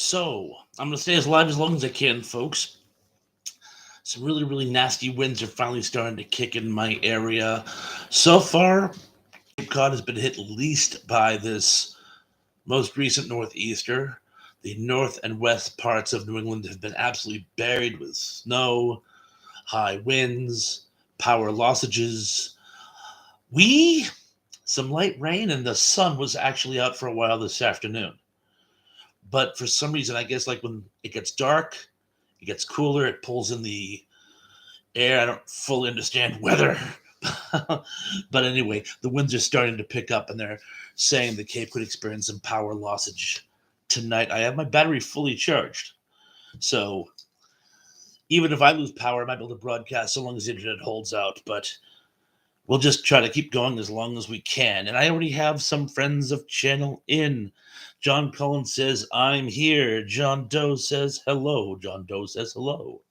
So, I'm going to stay as live as long as I can, folks. Some really, really nasty winds are finally starting to kick in my area. So far, Cape Cod has been hit least by this most recent northeaster. The north and west parts of New England have been absolutely buried with snow, high winds, power lossages. We, some light rain, and the sun was actually out for a while this afternoon. But for some reason, I guess like when it gets dark, it gets cooler, it pulls in the air. I don't fully understand weather. But anyway, the winds are starting to pick up and they're saying the Cape could experience some power lossage tonight. I have my battery fully charged. So even if I lose power, I might be able to broadcast so long as the internet holds out. But we'll just try to keep going as long as we can. And I already have some friends of Channel In. John Cullen says, I'm here. John Doe says, hello. John Doe says, hello.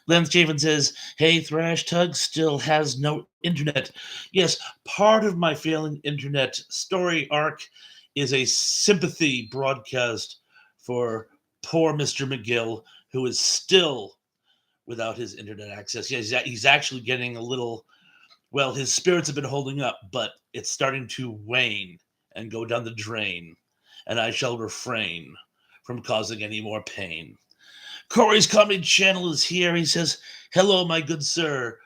Lance Javen says, hey, Thrash Tug still has no internet. Yes, part of my failing internet story arc is a sympathy broadcast for poor Mr. McGill, who is still without his internet access. Yeah, he's actually getting a little, well, his spirits have been holding up, but it's starting to wane and go down the drain, and I shall refrain from causing any more pain. Corey's Comedy Channel is here. He says, hello, my good sir.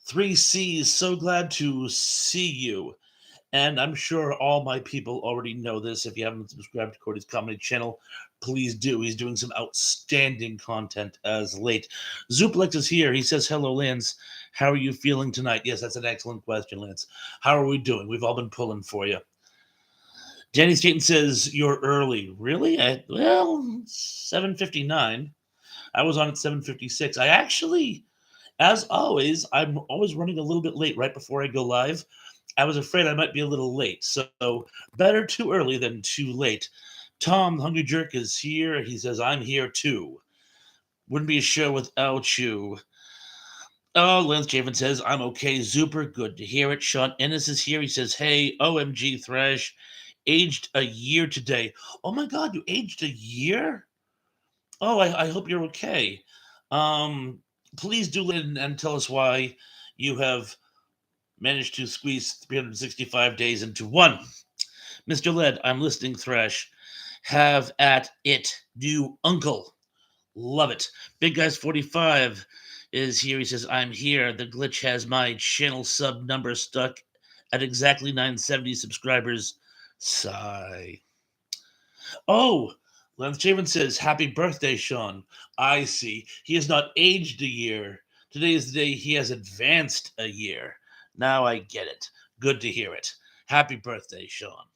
3C's, so glad to see you. And I'm sure all my people already know this. If you haven't subscribed to Corey's Comedy Channel, please do. He's doing some outstanding content as late. Zuplex is here. He says, hello, Lance. How are you feeling tonight? Yes, that's an excellent question, Lance. How are we doing? We've all been pulling for you. Danny Staten says, you're early. Really? Well, 7:59. I was on at 7:56. I actually, as always, I'm always running a little bit late right before I go live. I was afraid I might be a little late, so better too early than too late. Tom, the Hungry Jerk, is here. He says, I'm here too. Wouldn't be a show without you. Oh, Lance Javen says, I'm okay. Super good to hear it. Sean Ennis is here. He says, hey, OMG Thrash, aged a year today. Oh my God, you aged a year? Oh, I hope you're okay. Um, Please do let and tell us why you have managed to squeeze 365 days into one. Mr. Led, I'm listening, Thrash. Have at it, new uncle. Love it. Big Guys 45 is here. He says, I'm here. The glitch has my channel sub number stuck at exactly 970 subscribers. Sigh. Oh, Lance Javen says, happy birthday, Sean. I see. He has not aged a year. Today is the day he has advanced a year. Now I get it. Good to hear it. Happy birthday, Sean.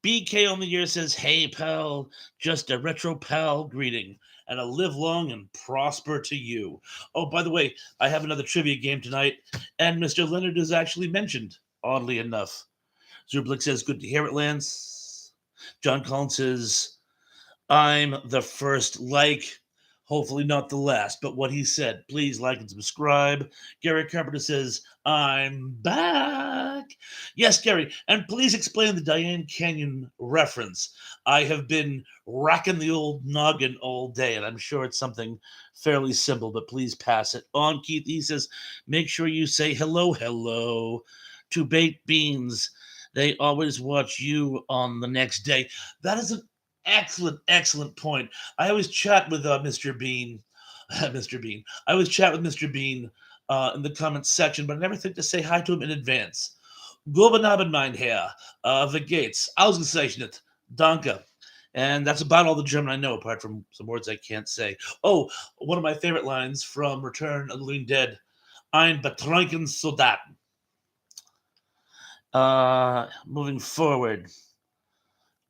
BK on the year says, hey, pal, just a retro pal greeting and a live long and prosper to you. Oh, by the way, I have another trivia game tonight, and Mr. Leonard is actually mentioned, oddly enough. Zublik says, good to hear it, Lance. John Collins says, I'm the first like, hopefully not the last, but what he said. Please like and subscribe. Gary Carpenter says, I'm back. Yes, Gary, and please explain the Diane Canyon reference. I have been racking the old noggin all day, and I'm sure it's something fairly simple, but please pass it on. Keith, he says, make sure you say hello, hello to baked beans. They always watch you on the next day. That is an excellent, excellent point. I always chat with Mr. Bean. Mr. Bean. I always chat with Mr. Bean in the comments section, but I never think to say hi to him in advance. Guten Abend, mein Herr. Wie geht's? Ausgezeichnet. Danke. And that's about all the German I know, apart from some words I can't say. Oh, one of my favorite lines from Return of the Living Dead. Ein betrunken Soldat. Moving forward.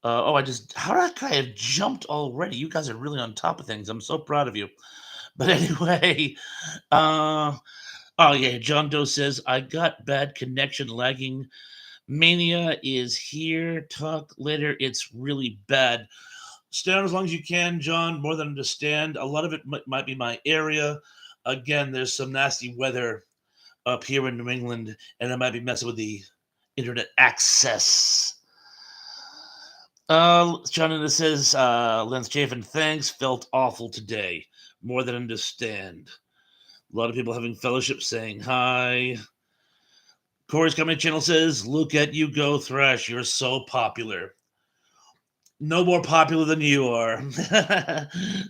I just, how did I have jumped already? You guys are really on top of things. I'm so proud of you. But anyway, uh, oh yeah, John Doe says, I got bad connection lagging. Mania is here. Talk later. It's really bad. Stay on as long as you can, John. More than understand. A lot of it might be my area. Again, there's some nasty weather up here in New England, and I might be messing with the internet access. John says, Lance Chafin, thanks. Felt awful today. More than understand. A lot of people having fellowship saying hi. Corey's Comedy Channel says, look at you go, Thrash. You're so popular. No more popular than you are.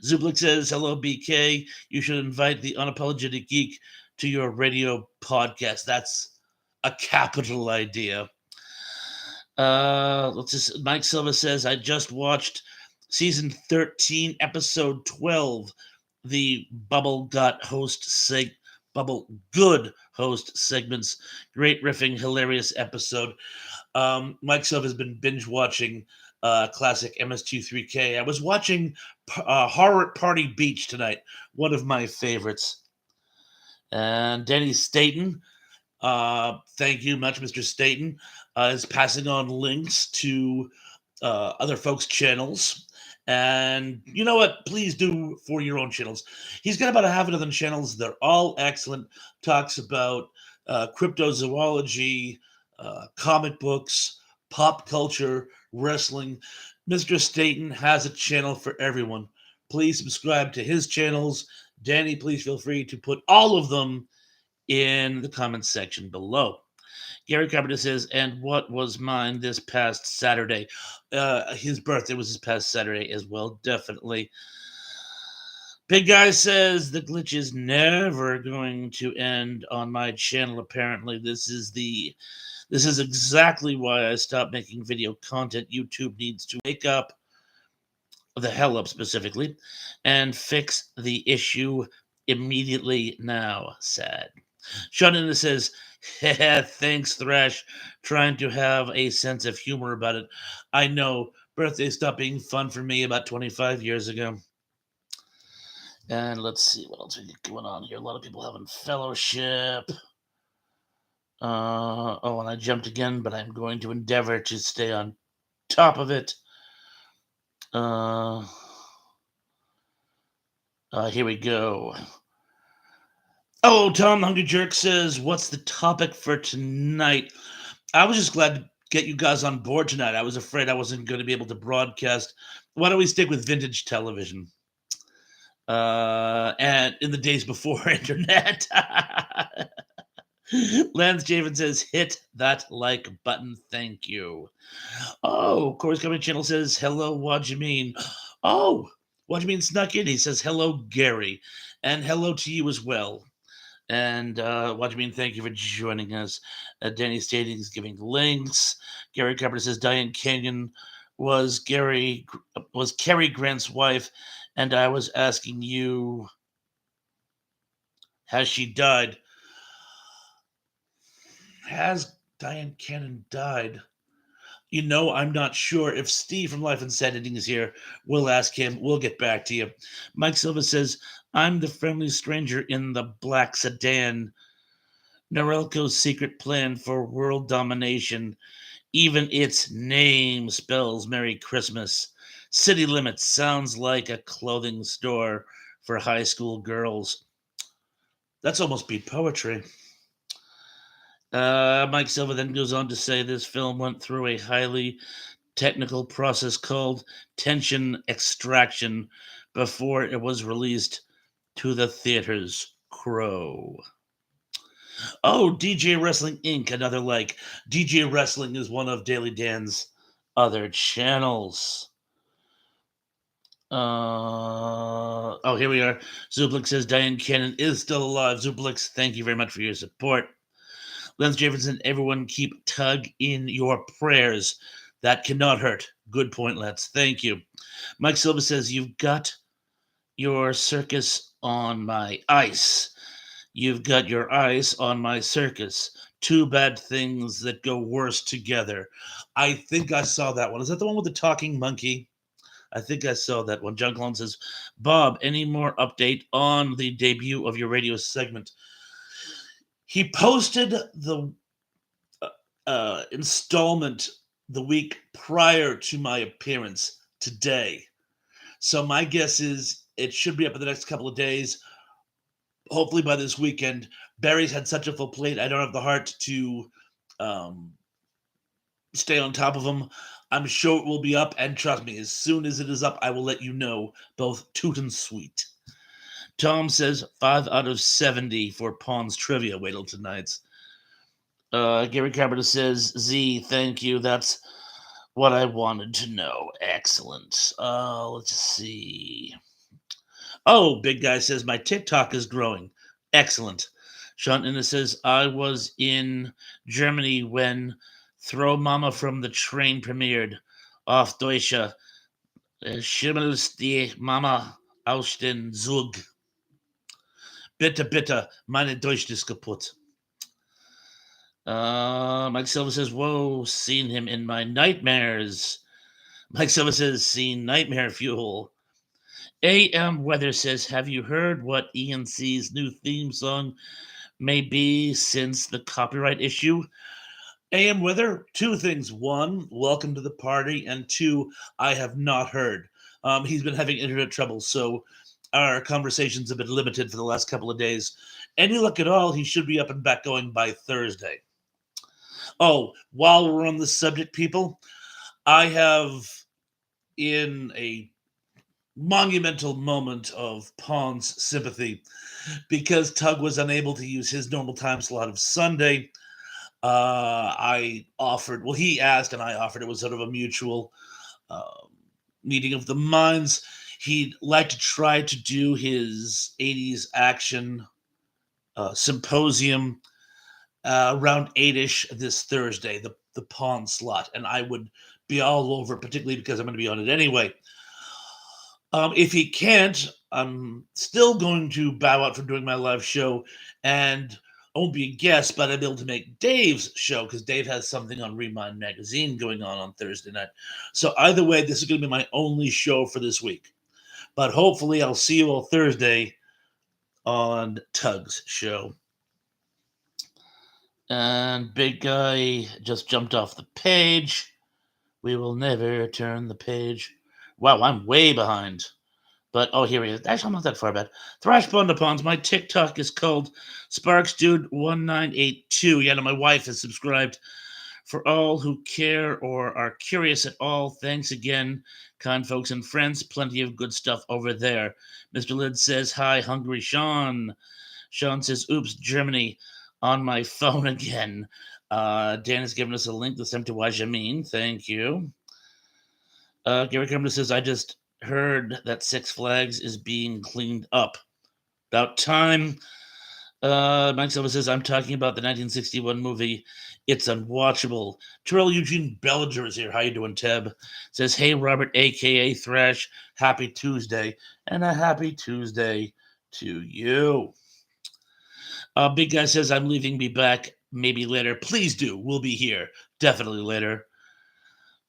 Zublik says, hello, BK. You should invite the Unapologetic Geek to your radio podcast. That's a capital idea. Mike Silva says, I just watched season 13, episode 12, the Bubble Good host segments. Great riffing, hilarious episode. Mike Silva has been binge watching classic MS23K. I was watching Horror Party Beach tonight, one of my favorites. And Danny Staten, thank you much, Mr. Staten, is passing on links to other folks' channels. And you know what? Please do for your own channels. He's got about a half a dozen channels. They're all excellent. Talks about cryptozoology, comic books, pop culture, wrestling. Mr. Staten has a channel for everyone. Please subscribe to his channels. Danny, please feel free to put all of them in the comments section below. Gary Carpenter says, and what was mine this past Saturday? His birthday was this past Saturday as well, definitely. Big Guy says, the glitch is never going to end on my channel, apparently. This is exactly why I stopped making video content. YouTube needs to wake up, the hell up specifically, and fix the issue immediately now. Sad. Sean says, thanks, Thrash. Trying to have a sense of humor about it. I know birthday stopped being fun for me about 25 years ago. And let's see what else we got going on here. A lot of people having fellowship. And I jumped again, but I'm going to endeavor to stay on top of it. Here we go. Oh, Tom Hungry Jerk says, what's the topic for tonight? I was just glad to get you guys on board tonight. I was afraid I wasn't going to be able to broadcast. Why don't we stick with vintage television? And in the days before internet. Lance Javen says, hit that like button. Thank you. Oh, Corey's Comedy Channel says, hello, what do you mean? Oh, what do you mean snuck in? He says, hello, Gary. And hello to you as well. And what do you mean? Thank you for joining us. Danny Stating is giving links. Gary Carpenter says Diane Canyon was Cary Grant's wife, and I was asking you, has she died? Has Diane Canyon died? You know, I'm not sure. If Steve from Life and Sad Ending is here, we'll ask him. We'll get back to you. Mike Silva says, I'm the friendly stranger in the black sedan. Norelco's secret plan for world domination. Even its name spells Merry Christmas. City Limits sounds like a clothing store for high school girls. That's almost beat poetry. Mike Silva then goes on to say this film went through a highly technical process called tension extraction before it was released to the theaters. Crow. Oh, DJ Wrestling Inc., another like. DJ Wrestling is one of Daily Dan's other channels. Here we are. Zublix says Diane Cannon is still alive. Zublix, thank you very much for your support. Lance Jefferson, everyone keep Tug in your prayers. That cannot hurt. Good point, Lance. Thank you. Mike Silva says, you've got your circus on my ice. You've got your ice on my circus. Two bad things that go worse together. I think I saw that one. Is that the one with the talking monkey? I think I saw that one. John Clone says, Bob, any more update on the debut of your radio segment? He posted the installment the week prior to my appearance today. So my guess is it should be up in the next couple of days. Hopefully by this weekend. Barry's had such a full plate. I don't have the heart to stay on top of him. I'm sure it will be up, and trust me, as soon as it is up, I will let you know, both toot and sweet. Tom says 5 out of 70 for Pawns trivia. Wait till tonight's. Gary Carpenter says, Z, thank you. That's what I wanted to know. Excellent. Let's see. Oh, Big Guy says, my TikTok is growing. Excellent. Sean Innes says, I was in Germany when Throw Mama from the Train premiered. Auf Deutsche. Schimmels die Mama aus den Zug. Bitte, bitte, meine Deutsch ist kaputt. Mike Silva says, whoa, seen him in my nightmares. Mike Silva says, seen Nightmare Fuel. AM Weather says, have you heard what ENC's new theme song may be since the copyright issue? AM Weather, two things. One, welcome to the party. And two, I have not heard. He's been having internet trouble, so our conversations have been limited for the last couple of days. Any luck at all, he should be up and back going by Thursday. Oh, while we're on the subject, people, I have, in a monumental moment of Pawn's sympathy, because Tug was unable to use his normal time slot of Sunday, I offered, well, he asked and I offered, it was sort of a mutual uh, meeting of the minds. He'd like to try to do his 80s action symposium around 8-ish this Thursday, the Pawn slot, and I would be all over, particularly because I'm going to be on it anyway. If he can't, I'm still going to bow out from doing my live show, and I won't be a guest, but I'll be able to make Dave's show because Dave has something on Remind Magazine going on Thursday night. So either way, this is going to be my only show for this week. But hopefully, I'll see you all Thursday on Tug's show. And Big Guy just jumped off the page. We will never turn the page. Wow, I'm way behind. But, oh, here he is. Actually, I'm not that far back. Thrash Bondapons, my TikTok is called SparksDude1982. Yeah, my wife is subscribed. For all who care or are curious at all, thanks again, kind folks and friends. Plenty of good stuff over there. Mr. Lid says, hi, Hungry Sean. Sean says, oops, Germany on my phone again. Dan has given us a link this time to Wajamin. Thank you. Gary Carpenter says, I just heard that Six Flags is being cleaned up. About time. Mike Silva says, I'm talking about the 1961 movie. It's unwatchable. Terrell Eugene Bellinger is here. How you doing, Teb? Says, hey, Robert, a.k.a. Thrash. Happy Tuesday. And a happy Tuesday to you. Big Guy says, I'm leaving. Be back maybe later. Please do. We'll be here. Definitely later.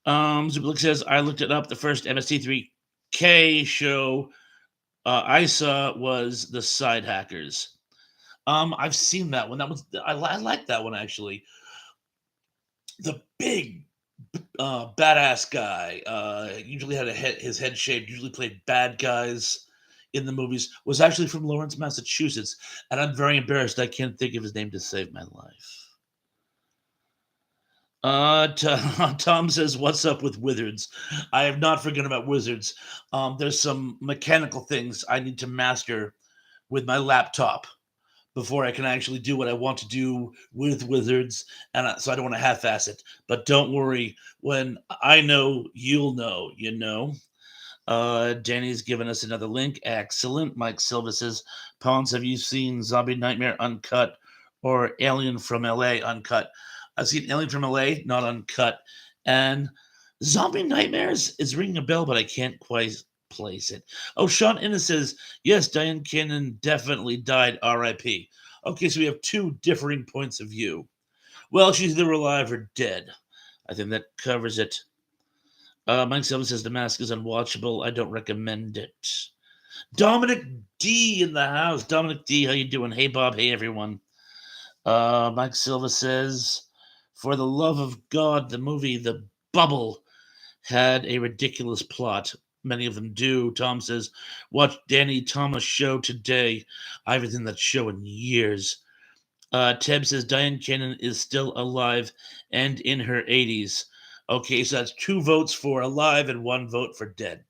Zublik says, I looked it up. The first MST3K show I saw was The Side Hackers. I've seen that one. That was I like that one actually. The big badass guy usually had his head shaved. Usually played bad guys in the movies. Was actually from Lawrence, Massachusetts, and I'm very embarrassed. I can't think of his name to save my life. Tom says, what's up with Wizards? I have not forgotten about Wizards. There's some mechanical things I need to master with my laptop before I can actually do what I want to do with Wizards. And so I don't want to half-ass it. But don't worry. When I know, you'll know, you know. Danny's given us another link. Excellent. Mike Silva says, Pawns, have you seen Zombie Nightmare Uncut or Alien from LA Uncut? I've seen Alien from LA, not uncut. And Zombie Nightmares is ringing a bell, but I can't quite place it. Oh, Sean Innes says, yes, Diane Cannon definitely died, RIP. Okay, so we have two differing points of view. Well, she's either alive or dead. I think that covers it. Mike Silva says, The Mask is unwatchable. I don't recommend it. Dominic D in the house. Dominic D, how you doing? Hey, Bob. Hey, everyone. Mike Silva says, for the love of God, the movie The Bubble had a ridiculous plot. Many of them do. Tom says, watch Danny Thomas' show today. I haven't seen that show in years. Teb says, Diane Cannon is still alive and in her 80s. Okay, so that's 2 votes for alive and 1 vote for dead.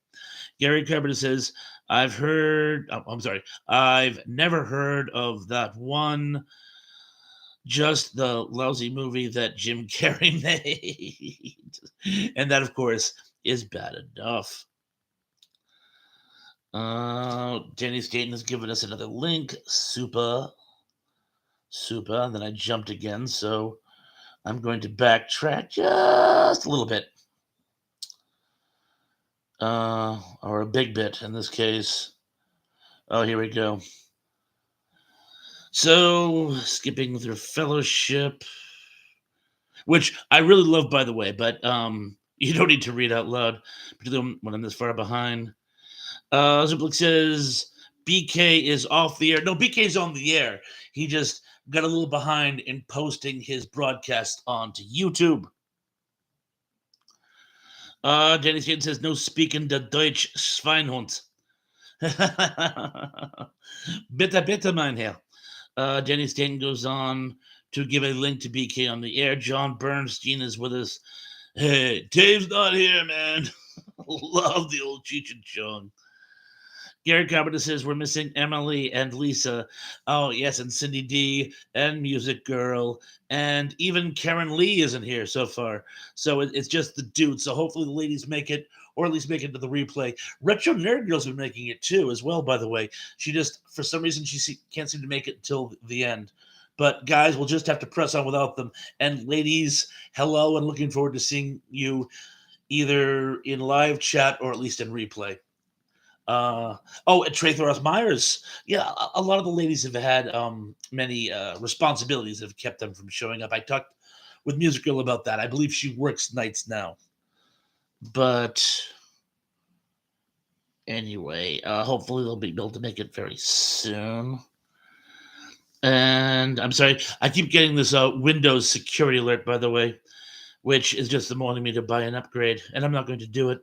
Gary Carpenter says, I'm sorry, I've never heard of that one, just the lousy movie that Jim Carrey made. And that, of course, is bad enough. Danny Staten has given us another link. Super. And then I jumped again, so I'm going to backtrack just a little bit. Or a big bit in this case. Oh, here we go. So, skipping through Fellowship, which I really love, by the way, but you don't need to read out loud, particularly when I'm this far behind. Zublik says BK is off the air. No, BK's on the air. He just got a little behind in posting his broadcast onto YouTube. Danny Staten says, no speaking the Deutsch Schweinhund. Bitte, mein Herr. Danny Staten goes on to give a link to BK on the air. John Bernstein is with us. Hey, Dave's not here, man. Love the old Cheech and Chong. Gary Carpenter says we're missing Emily and Lisa. Oh, yes, and Cindy D and Music Girl. And even Karen Lee isn't here so far. So it's just the dudes. So hopefully the ladies make it, or at least make it to the replay. Retro Nerd Girl's been making it too, as well, by the way. She just, for some reason, can't seem to make it until the end. But guys, we'll just have to press on without them. And ladies, hello, and looking forward to seeing you either in live chat or at least in replay. And Trey Thoros Myers. Yeah, a lot of the ladies have had many responsibilities that have kept them from showing up. I talked with Music Girl about that. I believe she works nights now. But anyway, hopefully they'll be able to make it very soon. And I'm sorry, I keep getting this Windows security alert, by the way, which is just wanting me to buy an upgrade, and I'm not going to do it.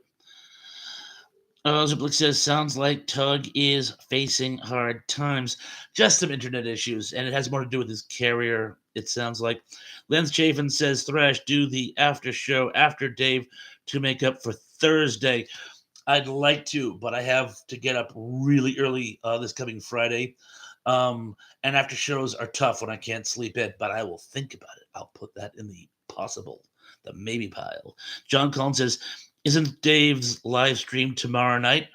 Ziplik says, sounds like Tug is facing hard times. Just some internet issues, and it has more to do with his carrier, it sounds like. Lance Chafin says, Thrash, do the after show after Dave to make up for Thursday. I'd like to, but I have to get up really early this coming Friday. And after shows are tough when I can't sleep in, but I will think about it. I'll put that in the maybe pile. John Collins says, isn't Dave's live stream tomorrow night?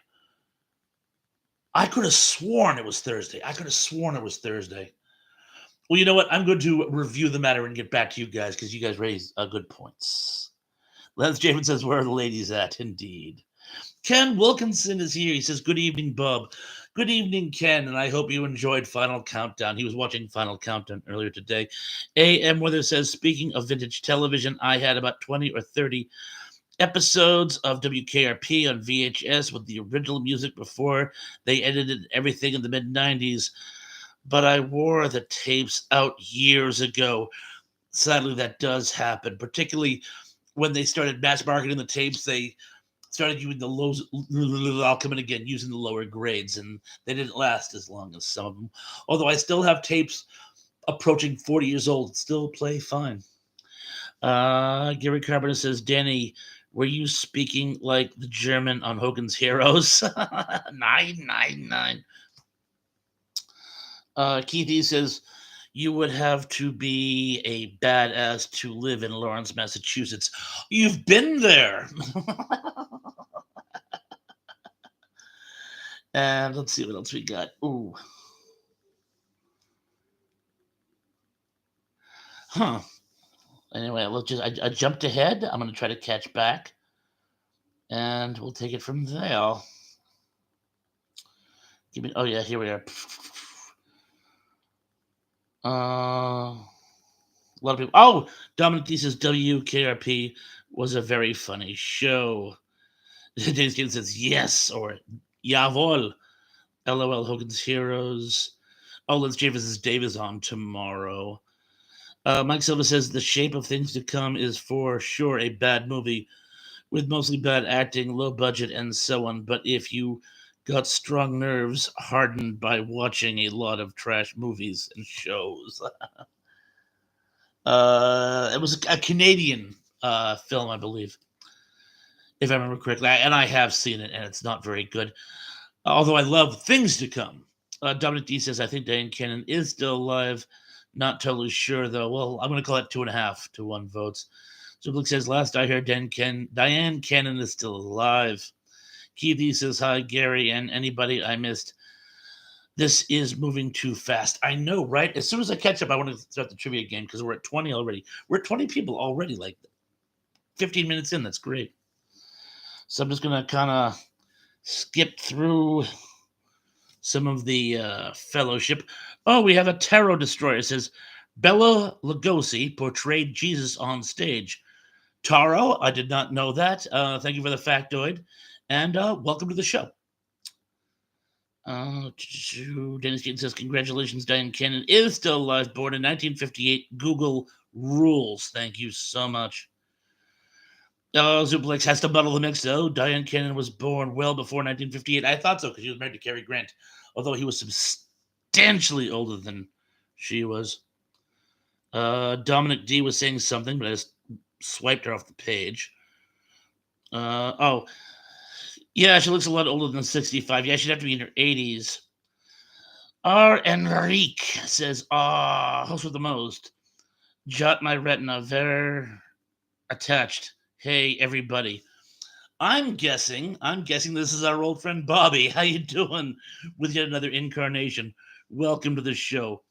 I could have sworn it was Thursday. Well, you know what? I'm going to review the matter and get back to you guys because you guys raised good points. Lance Jamin says, where are the ladies at? Indeed. Ken Wilkinson is here. He says, good evening, Bub. Good evening, Ken, and I hope you enjoyed Final Countdown. He was watching Final Countdown earlier today. A.M. Weather says, speaking of vintage television, I had about 20 or 30 episodes of WKRP on VHS with the original music before they edited everything in the mid-90s, but I wore the tapes out years ago. Sadly, that does happen, particularly when they started mass marketing the tapes. They started using the lows. I'll come in again using the lower grades, and they didn't last as long as some of them. Although I still have tapes approaching 40 years old, still play fine. Gary Carpenter says, Danny, were you speaking like the German on Hogan's Heroes? 999. Keith E says, you would have to be a badass to live in Lawrence, Massachusetts. You've been there. And let's see what else we got. Ooh. Huh. Anyway, I jumped ahead. I'm going to try to catch back. And we'll take it from there. Oh, yeah, here we are. A lot of people. Oh, Dominic D says WKRP was a very funny show. James Gaines says yes, or jawohl. LOL, Hogan's Heroes. Oh, Lance Javis says Dave is on tomorrow. Mike Silva says The Shape of Things to Come is for sure a bad movie with mostly bad acting, low budget, and so on. But if you got strong nerves hardened by watching a lot of trash movies and shows. It was a Canadian film, I believe, if I remember correctly. And I have seen it, and it's not very good. Although I love Things to Come. Dominic D says, I think Diane Cannon is still alive. Not totally sure, though. Well, I'm going to call it 2.5 to 1 votes. Zublik says, last I heard, Diane Cannon is still alive. Keith E says, hi, Gary, and anybody I missed. This is moving too fast. I know, right? As soon as I catch up, I want to start the trivia game because we're at 20 already. We're at 20 people already, like 15 minutes in. That's great. So I'm just going to kind of skip through some of the fellowship. Oh, we have a tarot destroyer. It says, Bella Lugosi portrayed Jesus on stage. Taro, I did not know that. Thank you for the factoid. And welcome to the show. Dennis Keaton says, congratulations, Diane Cannon is still alive, born in 1958. Google rules. Thank you so much. Zuplex has to muddle the mix, though. Diane Cannon was born well before 1958. I thought so, because he was married to Cary Grant, although he was substantially older than she was. Dominic D was saying something, but I just swiped her off the page. Yeah, she looks a lot older than 65. Yeah, she'd have to be in her 80s. R. Enrique says, host with the most. Jot my retina, very attached. Hey, everybody. I'm guessing this is our old friend Bobby. How you doing with yet another incarnation? Welcome to the show.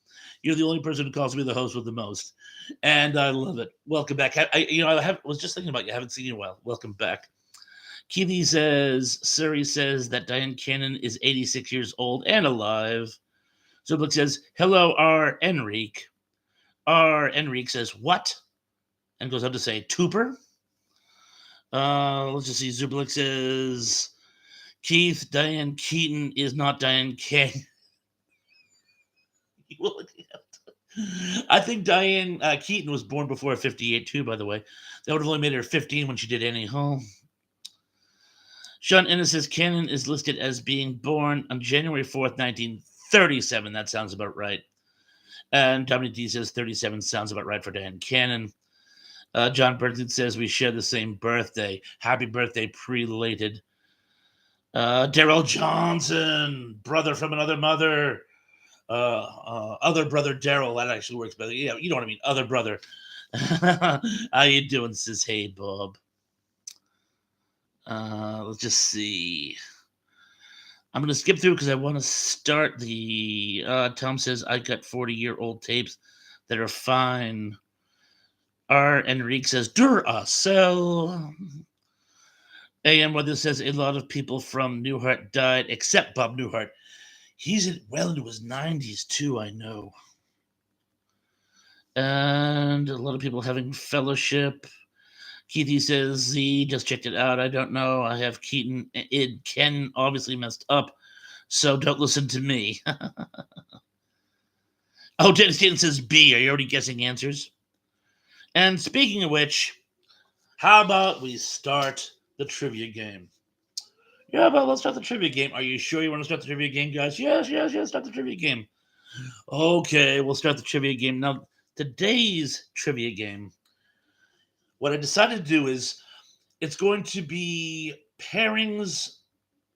You're the only person who calls me the host with the most, and I love it. Welcome back. I was just thinking about you. I haven't seen you in a while. Welcome back. Keithy says, Suri says that Diane Cannon is 86 years old and alive. Zublik says, hello, R. Enrique. R. Enrique says, what? And goes on to say, Tooper. Let's just see. Zublik says, Keith, Diane Keaton is not Diane Cannon. I think Diane Keaton was born before 58 too, by the way. That would have only made her 15 when she did Annie Hall. Sean Ennis says Cannon is listed as being born on January 4th, 1937. That sounds about right. And Dominic D says 37 sounds about right for Diane Cannon. John Burton says we share the same birthday. Happy birthday, prelated. Darrell Johnson, brother from another mother. Other brother Daryl. That actually works better. Yeah, you know what I mean. Other brother. How you doing? Says, hey, Bob. Let's just see. I'm going to skip through because I want to start the... Tom says, I got 40-year-old tapes that are fine. R. Enrique says, Duracell. AM Weather says, a lot of people from Newhart died, except Bob Newhart. He's well into his 90s, too, I know. And a lot of people having fellowship. Keithy says, Z, just checked it out. I don't know. I have Keaton. Ken obviously messed up, so don't listen to me. Oh, Dennis Keaton says B. Are you already guessing answers? And speaking of which, how about we start the trivia game? Yeah, but let's start the trivia game. Are you sure you want to start the trivia game, guys? Yes, start the trivia game. Okay, we'll start the trivia game. Now, today's trivia game, what I decided to do is it's going to be pairings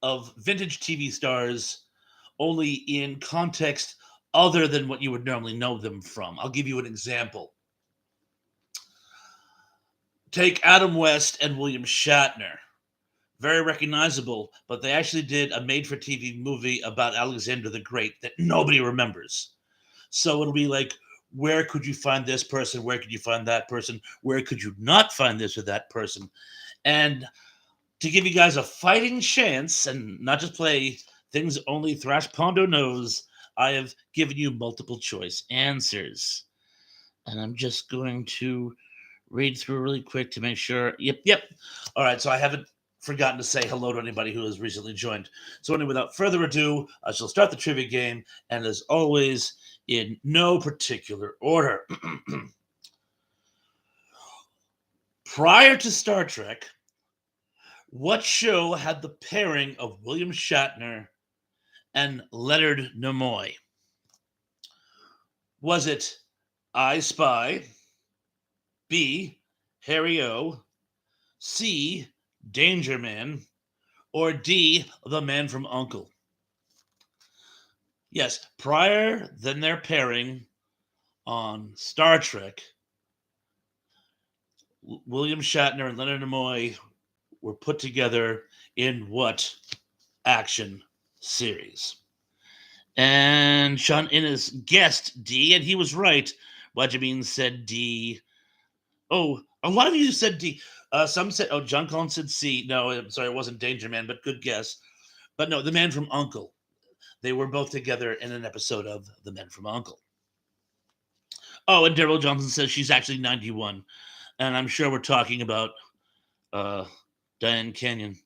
of vintage TV stars only in context other than what you would normally know them from. I'll give you an example. Take Adam West and William Shatner. Very recognizable, but they actually did a made-for-TV movie about Alexander the Great that nobody remembers. So it'll be like, where could you find this person? Where could you find that person? Where could you not find this or that person? And to give you guys a fighting chance and not just play things only Thrash Pondo knows, I have given you multiple choice answers. And I'm just going to read through really quick to make sure. Yep. All right, so I haven't forgotten to say hello to anybody who has recently joined. So anyway, without further ado, I shall start the trivia game, and as always, in no particular order. Prior to Star Trek, what show had the pairing of William Shatner and Leonard Nimoy? Was it I Spy, B, Harry O, C, Danger Man, or D, the man from Uncle? Yes, prior than their pairing on Star Trek, William Shatner and Leonard Nimoy were put together in what action series? And Sean Innes guessed D, and he was right. Wajimine said D. Oh, a lot of you said D. Some said, oh, John Collins said C. No, I'm sorry, it wasn't Danger Man, but good guess. But no, the man from Uncle. They were both together in an episode of The Man from Uncle. Oh, and Daryl Johnson says she's actually 91. And I'm sure we're talking about Diane Canyon.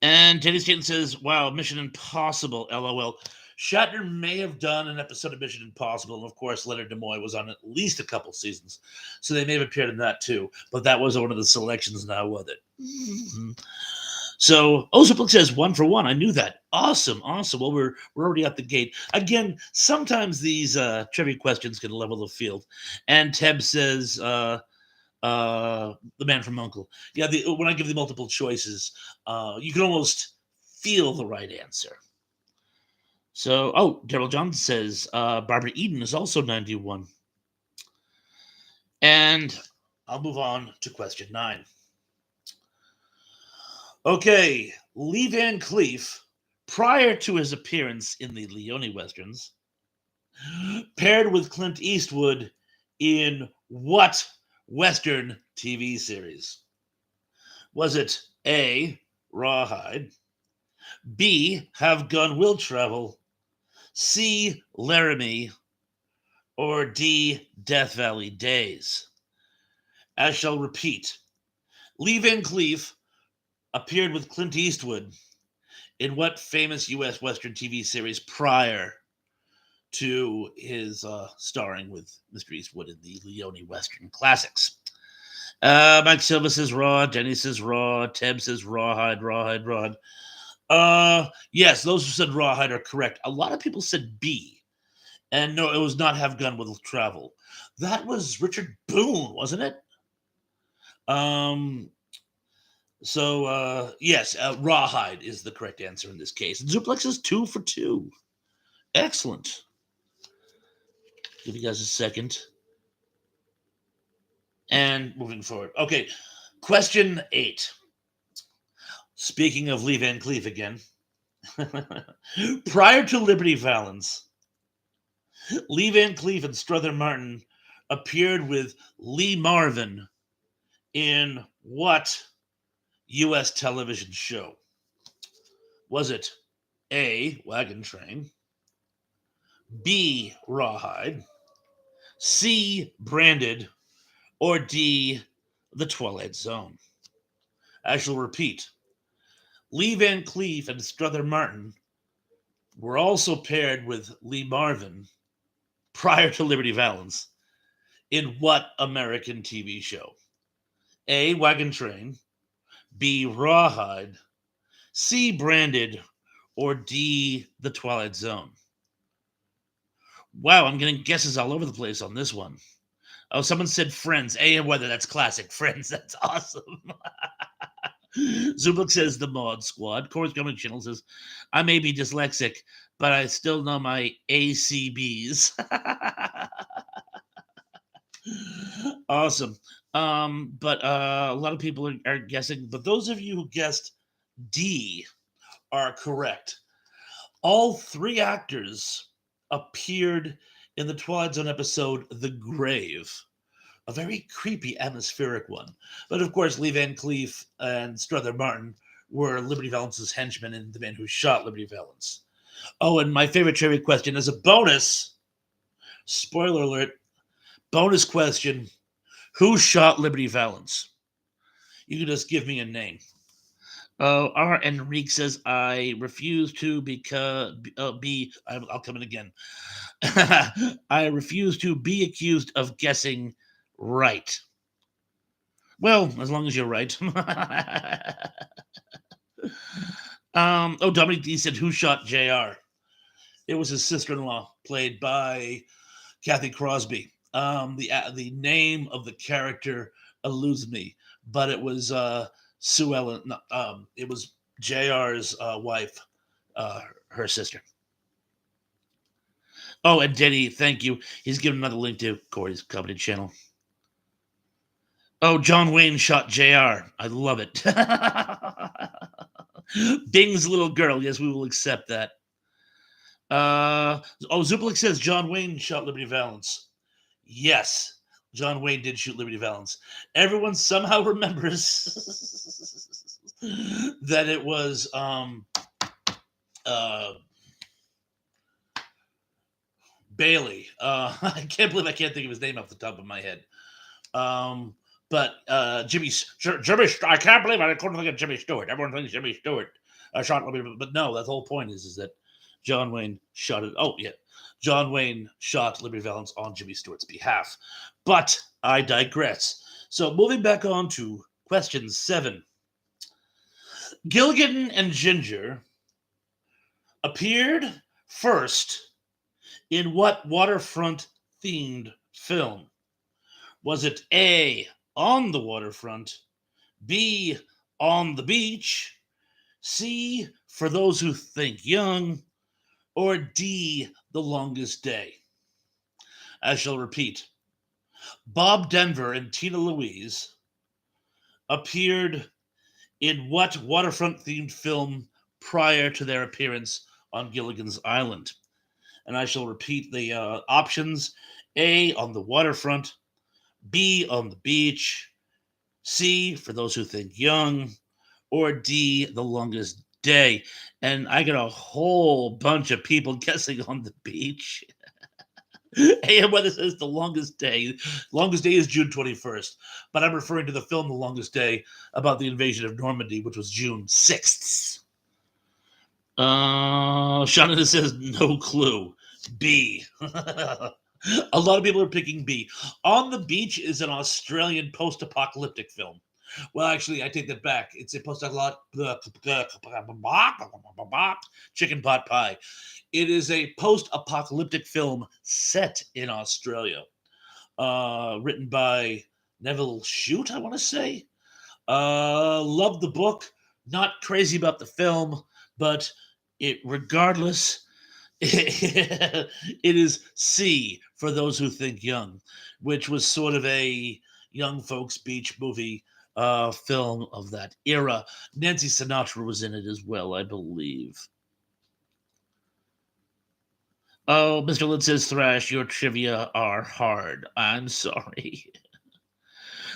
And Teddy Staten says, wow, Mission Impossible, LOL. Shatner may have done an episode of Mission Impossible, and of course, Leonard Nimoy was on at least a couple seasons, so they may have appeared in that too. But that was one of the selections now, was it? Mm-hmm. So Ozaplik says 1 for 1. I knew that. Awesome. Well, we're already at the gate. Again, sometimes these trivia questions can level the field. And Teb says the man from Uncle. Yeah, when I give the multiple choices, you can almost feel the right answer. So, Daryl Johnson says Barbara Eden is also 91. And I'll move on to question 9. Okay, Lee Van Cleef, prior to his appearance in the Leone Westerns, paired with Clint Eastwood in what Western TV series? Was it A, Rawhide, B, Have Gun Will Travel, C, Laramie, or D, Death Valley Days? I shall repeat. Lee Van Cleef appeared with Clint Eastwood in what famous U.S. Western TV series prior to his starring with Mr. Eastwood in the Leone Western classics? Mike Silva says Raw, Denny says Raw, Teb says Rawhide. Yes, those who said Rawhide are correct. A lot of people said B. And no, it was not Have Gun Will Travel. That was Richard Boone, wasn't it? Yes, Rawhide is the correct answer in this case. Zuplex is 2 for 2. Excellent. Give you guys a second. And moving forward. Okay, question 8. Speaking of Lee Van Cleef again. Prior to Liberty Valance, Lee Van Cleef and Strother Martin appeared with Lee Marvin in what U.S. television show? Was it A, Wagon Train, B, Rawhide, C, Branded, or D, The Twilight Zone? I shall repeat. Lee Van Cleef and Strother Martin were also paired with Lee Marvin prior to Liberty Valance in what American TV show? A, Wagon Train, B, Rawhide, C, Branded, or D, The Twilight Zone? Wow, I'm getting guesses all over the place on this one. Oh, someone said Friends. A and Weather, that's classic. Friends, that's awesome. Zublik says The Mod Squad. Corey's Coming Channel says, I may be dyslexic, but I still know my ACBs. Awesome. But a lot of people are guessing, but those of you who guessed D are correct. All 3 actors appeared in the Twilight Zone episode The Grave, a very creepy, atmospheric one. But of course, Lee Van Cleef and Strother Martin were Liberty Valance's henchmen and the man who shot Liberty Valance. Oh, and my favorite trivia question as a bonus, spoiler alert, bonus question, who shot Liberty Valance? You can just give me a name. R. Enrique says, I refuse to I'll come in again. I refuse to be accused of guessing right. Well, as long as you're right. Dominic D said, who shot JR? It was his sister-in-law, played by Kathy Crosby. The name of the character eludes me, but it was Sue Ellen. No, it was Jr's wife, her sister. Oh, and Denny, thank you. He's given another link to Corey's comedy channel. Oh, John Wayne shot JR. I love it. Bing's little girl. Yes, we will accept that. Zuplik says John Wayne shot Liberty Valance. Yes, John Wayne did shoot Liberty Valance. Everyone somehow remembers that it was Bailey. I can't believe I can't think of his name off the top of my head. But Jimmy, I can't believe I couldn't think of Jimmy Stewart. Everyone thinks Jimmy Stewart shot Liberty, but no, the whole point is that John Wayne shot it. Oh yeah, John Wayne shot Liberty Valance on Jimmy Stewart's behalf. But I digress. So moving back on to question 7. Gilligan and Ginger appeared first in what waterfront themed film? Was it A, On the Waterfront, B, On the Beach, C, For Those Who Think Young, or D, The Longest Day? I shall repeat. Bob Denver and Tina Louise appeared in what waterfront themed film prior to their appearance on Gilligan's Island? And I shall repeat the options. A, On the Waterfront, B, On the Beach, C, For Those Who Think Young, or D, The Longest Day. And I got a whole bunch of people guessing On the Beach. AM Weather says The Longest Day. Longest Day is June 21st, but I'm referring to the film The Longest Day about the invasion of Normandy, which was June 6th. Shannon says no clue. B. A lot of people are picking B. On the Beach is an Australian post-apocalyptic film. Well, actually, I take that back. It's a chicken pot pie. It is a post-apocalyptic film set in Australia, written by Neville Shute, I want to say. Love the book. Not crazy about the film, but regardless, it is C, For Those Who Think Young, which was sort of a young folks beach movie film of that era. Nancy Sinatra was in it as well, I believe. Oh, Mr. Lynn says, Thrash, your trivia are hard. I'm sorry.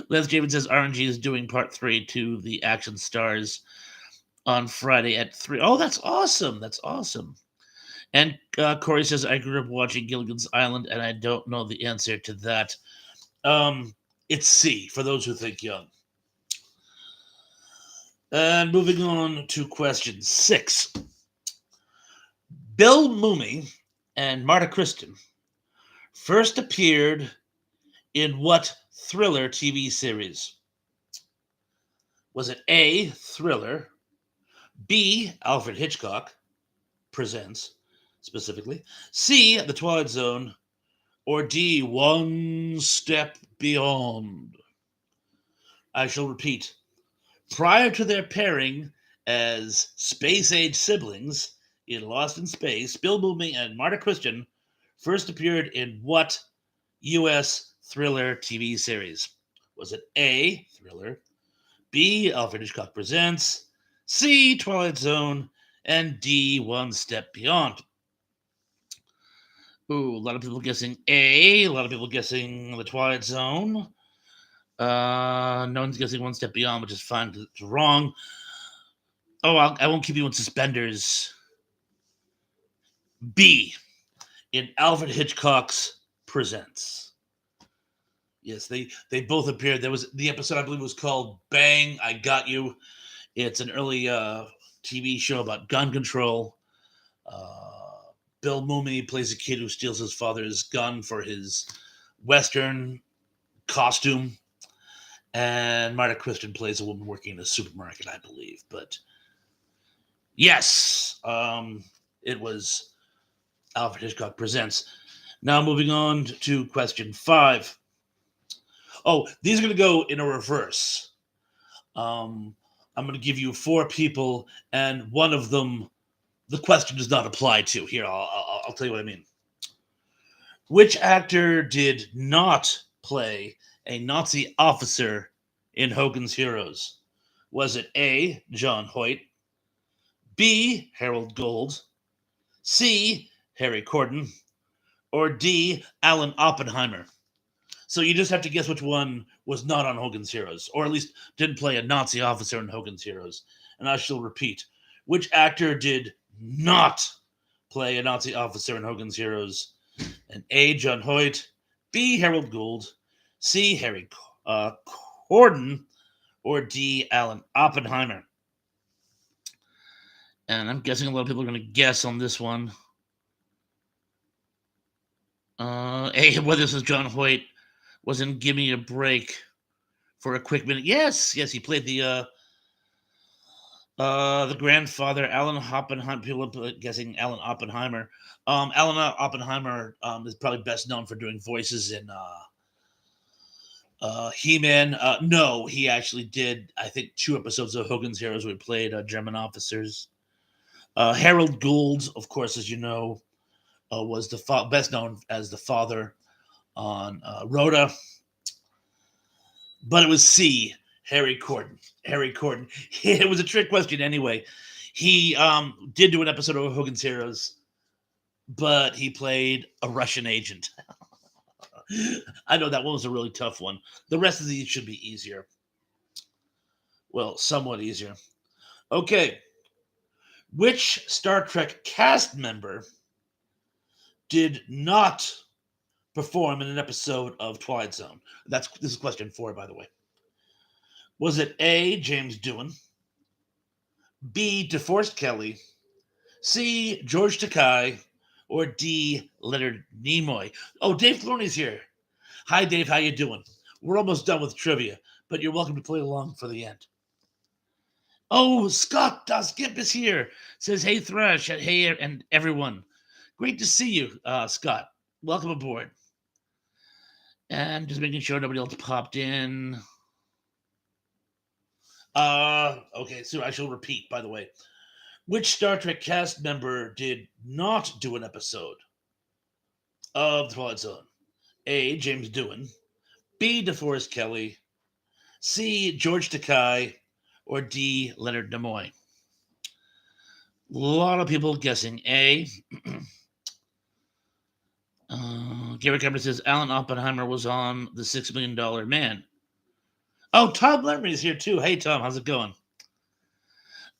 Les Javen says, RNG is doing part 3 to the Action Stars on Friday at 3. Oh, that's awesome. That's awesome. And Corey says, I grew up watching Gilligan's Island, and I don't know the answer to that. It's C, For Those Who Think Young. And moving on to question 6. Bill Mumy and Marta Kristen first appeared in what thriller TV series? Was it A, Thriller, B, Alfred Hitchcock Presents, specifically, C, The Twilight Zone, or D, One Step Beyond? I shall repeat. Prior to their pairing as space-age siblings in Lost in Space, Bill Mumy and Marta Kristen first appeared in what U.S. thriller TV series? Was it A, Thriller, B, Alfred Hitchcock Presents, C, Twilight Zone, and D, One Step Beyond? Ooh, a lot of people guessing A, a lot of people guessing The Twilight Zone. No one's guessing One Step Beyond, which is fine because it's wrong. Oh, I won't keep you in suspenders. B, in Alfred Hitchcock's Presents. Yes, they both appeared. There was the episode, I believe, was called Bang, I Got You. It's an early TV show about gun control. Bill Mumy plays a kid who steals his father's gun for his Western costume. And Marta Kristen plays a woman working in a supermarket, I believe. But yes, it was Alfred Hitchcock Presents. Now moving on to question 5. Oh, these are going to go in a reverse. I'm going to give you 4 people, and one of them the question does not apply to. Here, I'll tell you what I mean. Which actor did not play a Nazi officer in Hogan's Heroes? Was it A. John Hoyt, B. Harold Gold, C. Harry Corden, or D. Alan Oppenheimer? So you just have to guess which one was not on Hogan's Heroes, or at least didn't play a Nazi officer in Hogan's Heroes. And I shall repeat: which actor did not play a Nazi officer in Hogan's Heroes? And A. John Hoyt, B. Harold Gould, C. Harry Corden, or D. Alan Oppenheimer? And I'm guessing a lot of people are going to guess on this one. Whether this is John Hoyt was in Give Me a Break for a quick minute. Yes, he played the grandfather, Alan Oppenheimer. People are guessing Alan Oppenheimer. Alan Oppenheimer is probably best known for doing voices in He-Man. No, he actually did, I think, 2 episodes of Hogan's Heroes where he played German officers. Harold Gould, of course, as you know, was the best known as the father on Rhoda. But it was C, Harry Corden. Harry Corden. It was a trick question anyway. He did do an episode of Hogan's Heroes, but he played a Russian agent. I know that one was a really tough one. The rest of these should be easier. Well, somewhat easier. Okay. Which Star Trek cast member did not perform in an episode of Twilight Zone? This is question 4, by the way. Was it A, James Doohan, B, DeForest Kelly, C, George Takei, or D, Leonard Nimoy? Oh, Dave Filoni's here. Hi, Dave. How you doing? We're almost done with trivia, but you're welcome to play along for the end. Oh, Scott Skip is here. Says, hey, Thrash, hey, and everyone. Great to see you, Scott. Welcome aboard. And just making sure nobody else popped in. Okay, so I shall repeat, by the way. Which Star Trek cast member did not do an episode of The Twilight Zone? A, James Doohan, B, DeForest Kelly, C, George Takei, or D, Leonard Nimoy? A lot of people guessing A. Gary Cameron says Alan Oppenheimer was on The $6 Million Man. Oh, Tom Lemry is here too. Hey, Tom, how's it going?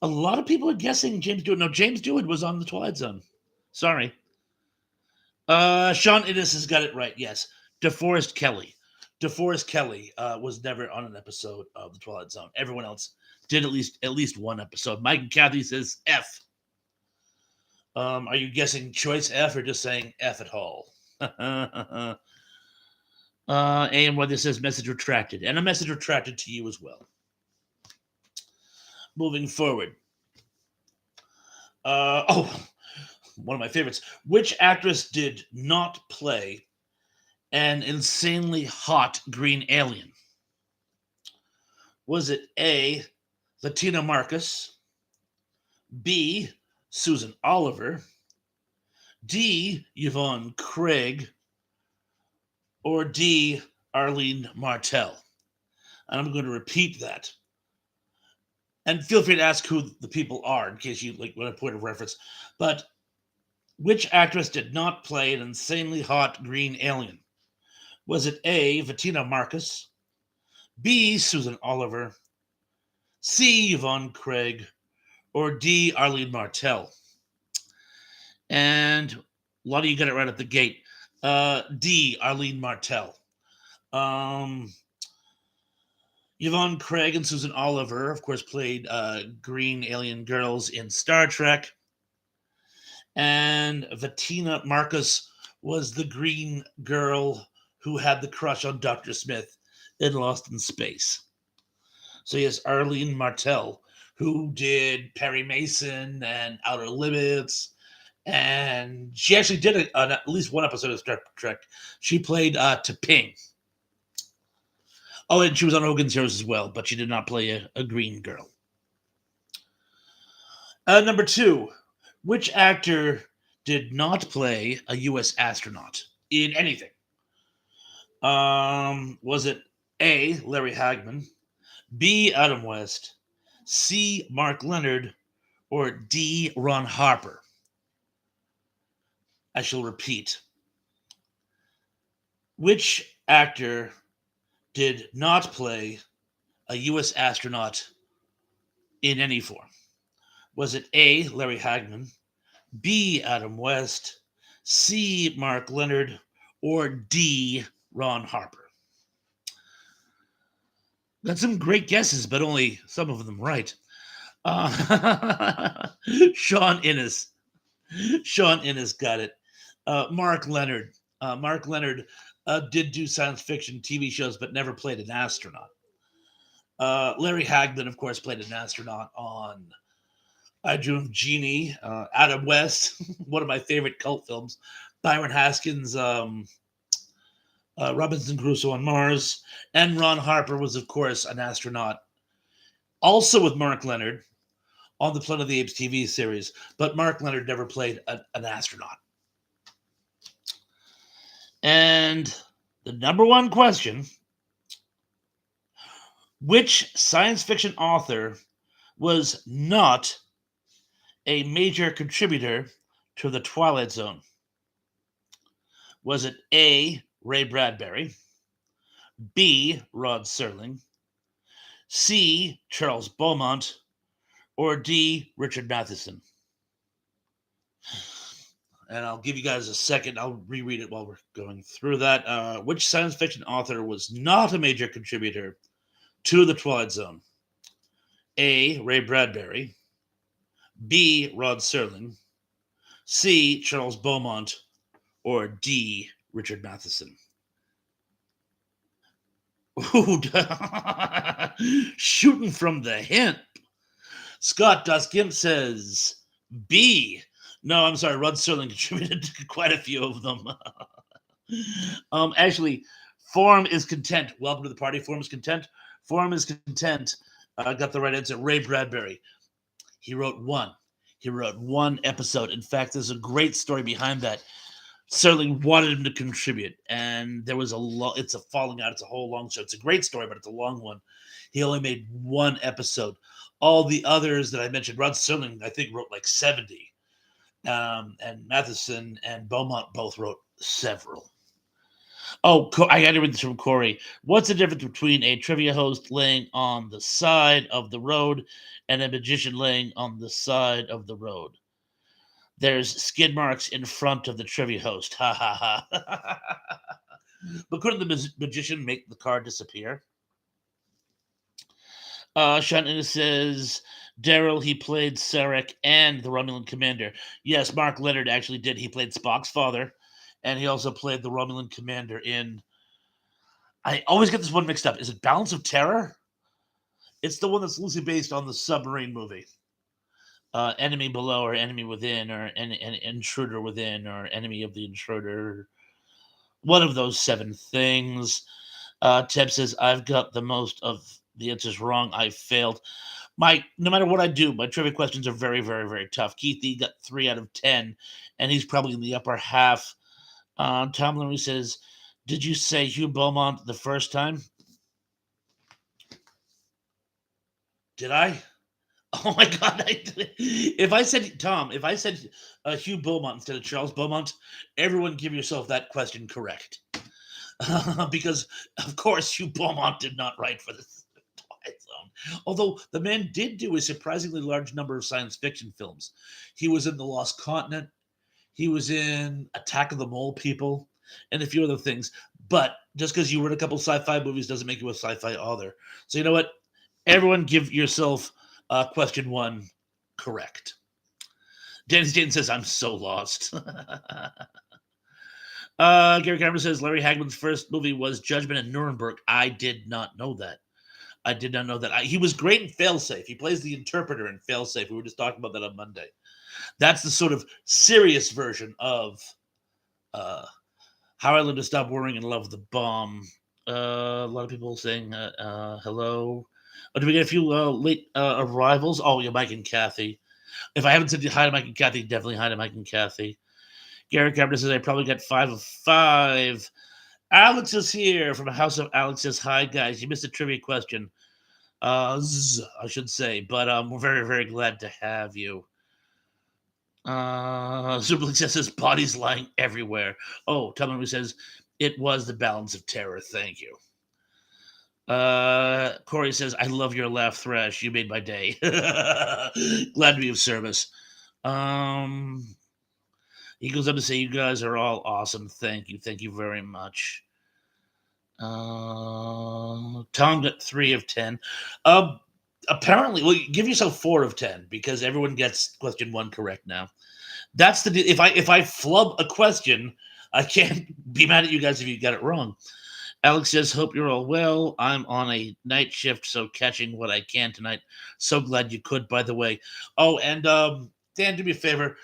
A lot of people are guessing James Doohan. No, James Doohan was on The Twilight Zone. Sorry. Sean Innes has got it right. Yes, DeForest Kelly. DeForest Kelly was never on an episode of The Twilight Zone. Everyone else did at least one episode. Mike and Kathy says F. Are you guessing choice F or just saying F at all? And what this says message retracted, and a message retracted to you as well. Moving forward. One of my favorites. Which actress did not play an insanely hot green alien? Was it A, Latina Marcus, B, Susan Oliver, D, Yvonne Craig, or D, Arlene Martell? And I'm going to repeat that. And feel free to ask who the people are in case you want a point of reference. But which actress did not play an insanely hot green alien? Was it A, Bettina Marcus, B, Susan Oliver, C, Yvonne Craig, or D, Arlene Martell? And a lot of you got it right at the gate. D, Arlene Martell. Yvonne Craig and Susan Oliver, of course, played green alien girls in Star Trek. And Bettina Marcus was the green girl who had the crush on Dr. Smith in Lost in Space. So yes, Arlene Martell, who did Perry Mason and Outer Limits, and she actually did at least one episode of Star Trek. She played T'Pring. Oh, and she was on Hogan's Heroes as well, but she did not play a green girl. Number two, which actor did not play a U.S. astronaut in anything? Was it A. Larry Hagman, B. Adam West, C. Mark Leonard, or D. Ron Harper? I shall repeat. Which actor did not play a U.S. astronaut in any form? Was it A. Larry Hagman, B. Adam West, C. Mark Leonard, or D. Ron Harper? That's some great guesses, but only some of them right. Sean Innes. Sean Innes got it. Mark Leonard. Mark Leonard did do science fiction TV shows, but never played an astronaut. Larry Hagman, of course, played an astronaut on I Dream of Jeannie. Adam West, one of my favorite cult films. Byron Haskins, Robinson Crusoe on Mars. And Ron Harper was, of course, an astronaut, also with Mark Leonard on the Planet of the Apes TV series. But Mark Leonard never played an astronaut. And the number one question, which science fiction author was not a major contributor to The Twilight Zone? Was it A. Ray Bradbury, B. Rod Serling, C. Charles Beaumont, or D. Richard Matheson? And I'll give you guys a second. I'll reread it while we're going through that. Which science fiction author was not a major contributor to The Twilight Zone? A. Ray Bradbury, B. Rod Serling, C. Charles Beaumont, or D. Richard Matheson? Ooh, shooting from the hip. Scott Duskimp says B. No, I'm sorry. Rod Serling contributed to quite a few of them. Actually, Form is Content. Welcome to the party. Form is Content. Form is Content. Got the right answer. Ray Bradbury. He wrote one. He wrote one episode. In fact, there's a great story behind that. Serling wanted him to contribute, and there was it's a falling out. It's a whole long show. It's a great story, but it's a long one. He only made one episode. All the others that I mentioned, Rod Serling, I think, wrote like 70. And Matheson and Beaumont both wrote several. Oh, I got to read this from Corey. What's the difference between a trivia host laying on the side of the road and a magician laying on the side of the road? There's skid marks in front of the trivia host. Ha ha ha. But couldn't the magician make the card disappear? Shannon says, Daryl, he played Sarek and the Romulan commander. Yes, Mark Leonard actually did. He played Spock's father, and he also played the Romulan commander in... I always get this one mixed up. Is it Balance of Terror? It's the one that's loosely based on the submarine movie. Enemy Below or Enemy Within or an Intruder Within or Enemy of the Intruder. One of those 7 things. Teb says, I've got the most of the answers wrong. I failed. No matter what I do, my trivia questions are very, very, very tough. Keithy got 3 out of 10, and he's probably in the upper half. Tom Larry says, did you say Hugh Beaumont the first time? Did I? Oh my God! If I said Hugh Beaumont instead of Charles Beaumont, everyone give yourself that question correct. Because, of course, Hugh Beaumont did not write for the Twilight Zone. Although the man did do a surprisingly large number of science fiction films. He was in The Lost Continent. He was in Attack of the Mole People and a few other things. But just because you wrote a couple sci-fi movies doesn't make you a sci-fi author. So you know what? Everyone give yourself question 1 correct. Danny Staten says, I'm so lost. Gary Cameron says, Larry Hagman's first movie was Judgment in Nuremberg. I did not know that. He was great in Failsafe. He plays the interpreter in Failsafe. We were just talking about that on Monday. That's the sort of serious version of How I Learned to Stop Worrying and Love the Bomb. A lot of people saying hello. Oh, did we get a few late arrivals? Oh, yeah, Mike and Kathy. If I haven't said hi to Mike and Kathy, definitely hi to Mike and Kathy. Garrett Cabrera says I probably got 5 of 5. Alex is here from House of Alex says, hi, guys. You missed a trivia question. I should say, but we're very, very glad to have you. Superlink says his body's lying everywhere. Oh, Tubman who says it was the balance of terror. Thank you. Corey says, I love your laugh, Thresh. You made my day. Glad to be of service. He goes on to say, you guys are all awesome. Thank you. Thank you very much. Tom got 3 of 10. Apparently, well, give yourself 4 of 10 because everyone gets question 1 correct now. That's the if I flub a question, I can't be mad at you guys if you got it wrong. Alex says, hope you're all well. I'm on a night shift, so catching what I can tonight. So glad you could, by the way. Oh, and Dan, do me a favor.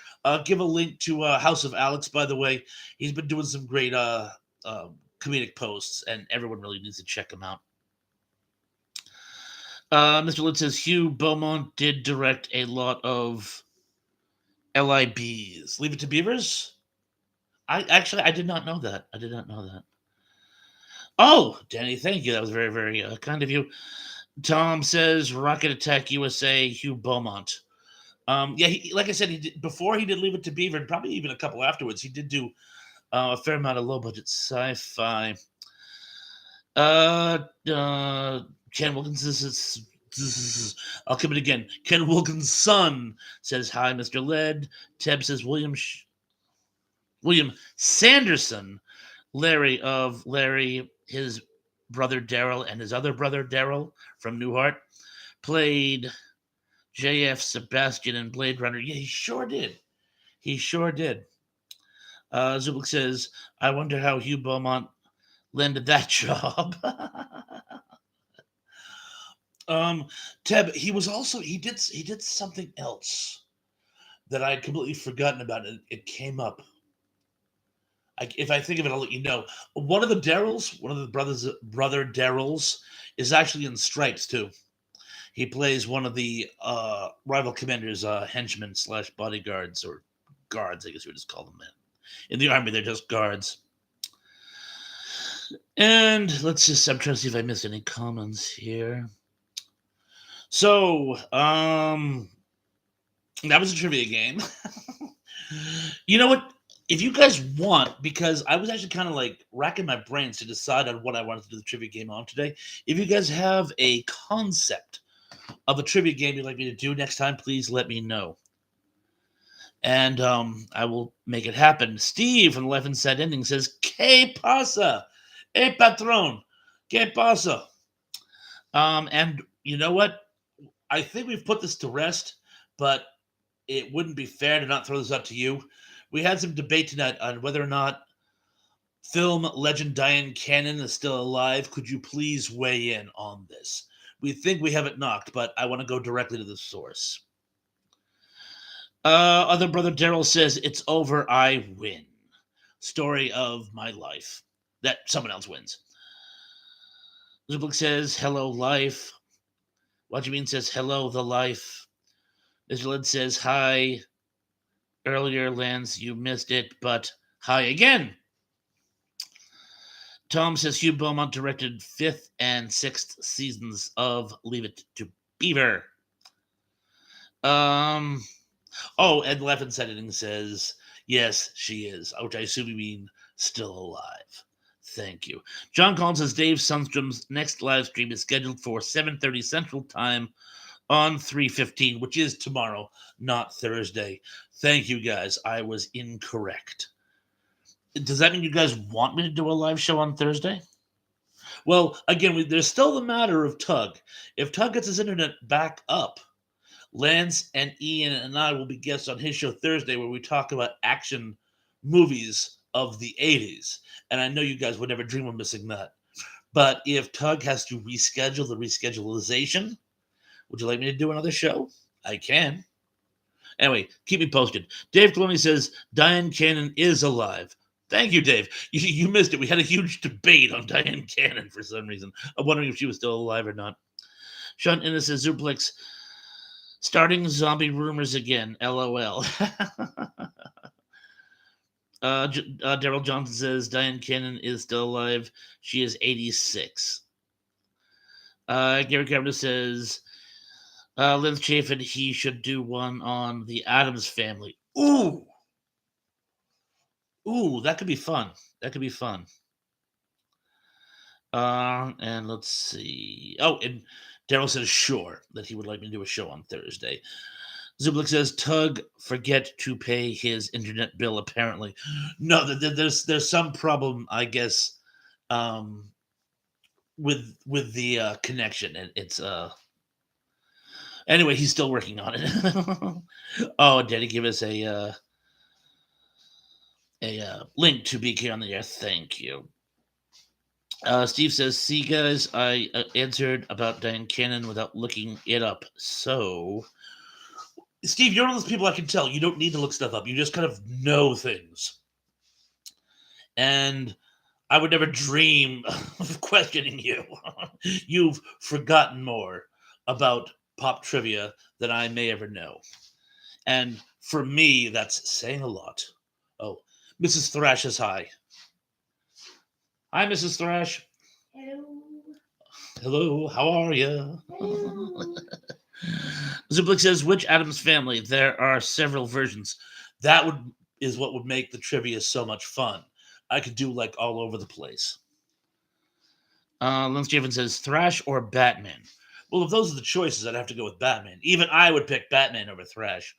Give a link to House of Alex, by the way. He's been doing some great comedic posts, and everyone really needs to check him out. Mr. Lynn says, Hugh Beaumont did direct a lot of LIBs. Leave It to Beavers? I did not know that. I did not know that. Oh, Danny, thank you. That was very, very kind of you. Tom says Rocket Attack USA, Hugh Beaumont. Yeah, like I said, he did, before he did Leave It to Beaver, and probably even a couple afterwards, he did do a fair amount of low budget sci-fi. Ken Wilkins I'll come in again. Ken Wilkins' son says hi, Mr. Led. Teb says William Sanderson, Larry of Larry, his brother Daryl, and his other brother Daryl from Newhart, played J.F. Sebastian in Blade Runner. Yeah, he sure did. He sure did. Zubik says, I wonder how Hugh Beaumont landed that job. Teb, he did something else that I had completely forgotten about. It came up. If I think of it, I'll let you know. One of the brother Daryls, is actually in Stripes too. He plays one of the rival commander's henchmen / bodyguards or guards, I guess we would just call them. In the army, they're just guards. And I'm trying to see if I missed any comments here. So, that was a trivia game. You know what? If you guys want, because I was actually kind of like racking my brains to decide on what I wanted to do the trivia game on today. If you guys have a concept of a trivia game you'd like me to do next time, please let me know. And I will make it happen. Steve from the Life Inside Ending says, ¿Qué pasa? Patron. ¿Qué pasa? And you know what? I think we've put this to rest, but it wouldn't be fair to not throw this up to you. We had some debate tonight on whether or not film legend Dyan Cannon is still alive. Could you please weigh in on this? We think we have it knocked, but I want to go directly to the source. Other brother Daryl says, it's over, I win. Story of my life. That someone else wins. Zublik says, hello, life. What you mean says, hello, the life. Mr. Lid says, hi. Earlier, Lance, you missed it, but hi again. Tom says Hugh Beaumont directed 5th and 6th seasons of Leave It to Beaver. Oh, Ed Leffen's editing says, yes, she is, which I assume you mean still alive. Thank you. John Collins says Dave Sundstrom's next live stream is scheduled for 7:30 Central Time on 3:15, which is tomorrow, not Thursday. Thank you, guys. I was incorrect. Does that mean you guys want me to do a live show on Thursday? Well, again, there's still the matter of Tug. If Tug gets his internet back up, Lance and Ian and I will be guests on his show Thursday where we talk about action movies of the 80s. And I know you guys would never dream of missing that. But if Tug has to reschedule the reschedulization, would you like me to do another show? I can. Anyway, keep me posted. Dave Clooney says Dyan Cannon is alive. Thank you, Dave. You missed it. We had a huge debate on Diane Cannon for some reason. I'm wondering if she was still alive or not. Sean Innes says, Zuplex, starting zombie rumors again. LOL. Daryl Johnson says, Diane Cannon is still alive. She is 86. Gary Carpenter says, Lynn Chafin, he should do one on the Addams Family. Ooh, that could be fun. That could be fun. And let's see. Oh, and Daryl says sure that he would like me to do a show on Thursday. Zublik says Tug forget to pay his internet bill. Apparently, no. There's some problem, I guess, with the connection. And it's anyway, he's still working on it. Oh, did he give us a link to BK on the air? Thank you. Steve says, see, guys, I answered about Diane Cannon without looking it up. So, Steve, you're one of those people I can tell. You don't need to look stuff up. You just kind of know things. And I would never dream of questioning you. You've forgotten more about pop trivia than I may ever know. And for me, that's saying a lot. Oh, Mrs. Thrash is hi. Hi, Mrs. Thrash. Hello. Hello, how are you? Zublik says, which Addams Family? There are several versions. That is what would make the trivia so much fun. I could do like all over the place. Lance Javen says, Thrash or Batman? Well, if those are the choices, I'd have to go with Batman. Even I would pick Batman over Thrash.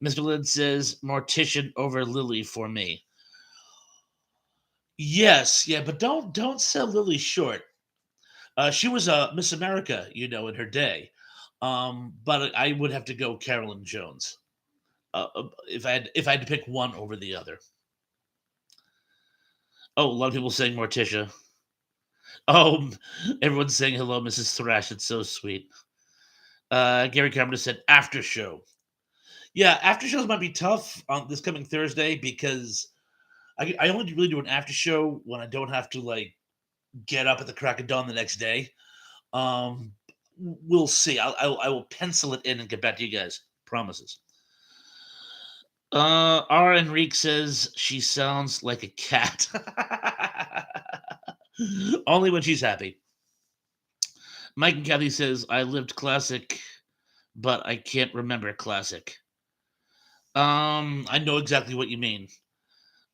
Mr. Lid says, Mortician over Lily for me. Yes, yeah, but don't sell Lily short. She was a Miss America, in her day. But I would have to go Carolyn Jones. If I had to pick one over the other. Oh, a lot of people saying Morticia. Oh, everyone's saying hello, Mrs. Thrash. It's so sweet. Gary Carpenter said after show. Yeah, after shows might be tough on this coming Thursday because I only really do an after show when I don't have to like get up at the crack of dawn the next day. We'll see. I will pencil it in and get back to you guys. Promises. R. Enrique says she sounds like a cat. Only when she's happy. Mike and Kathy says I lived classic, but I can't remember classic. I know exactly what you mean.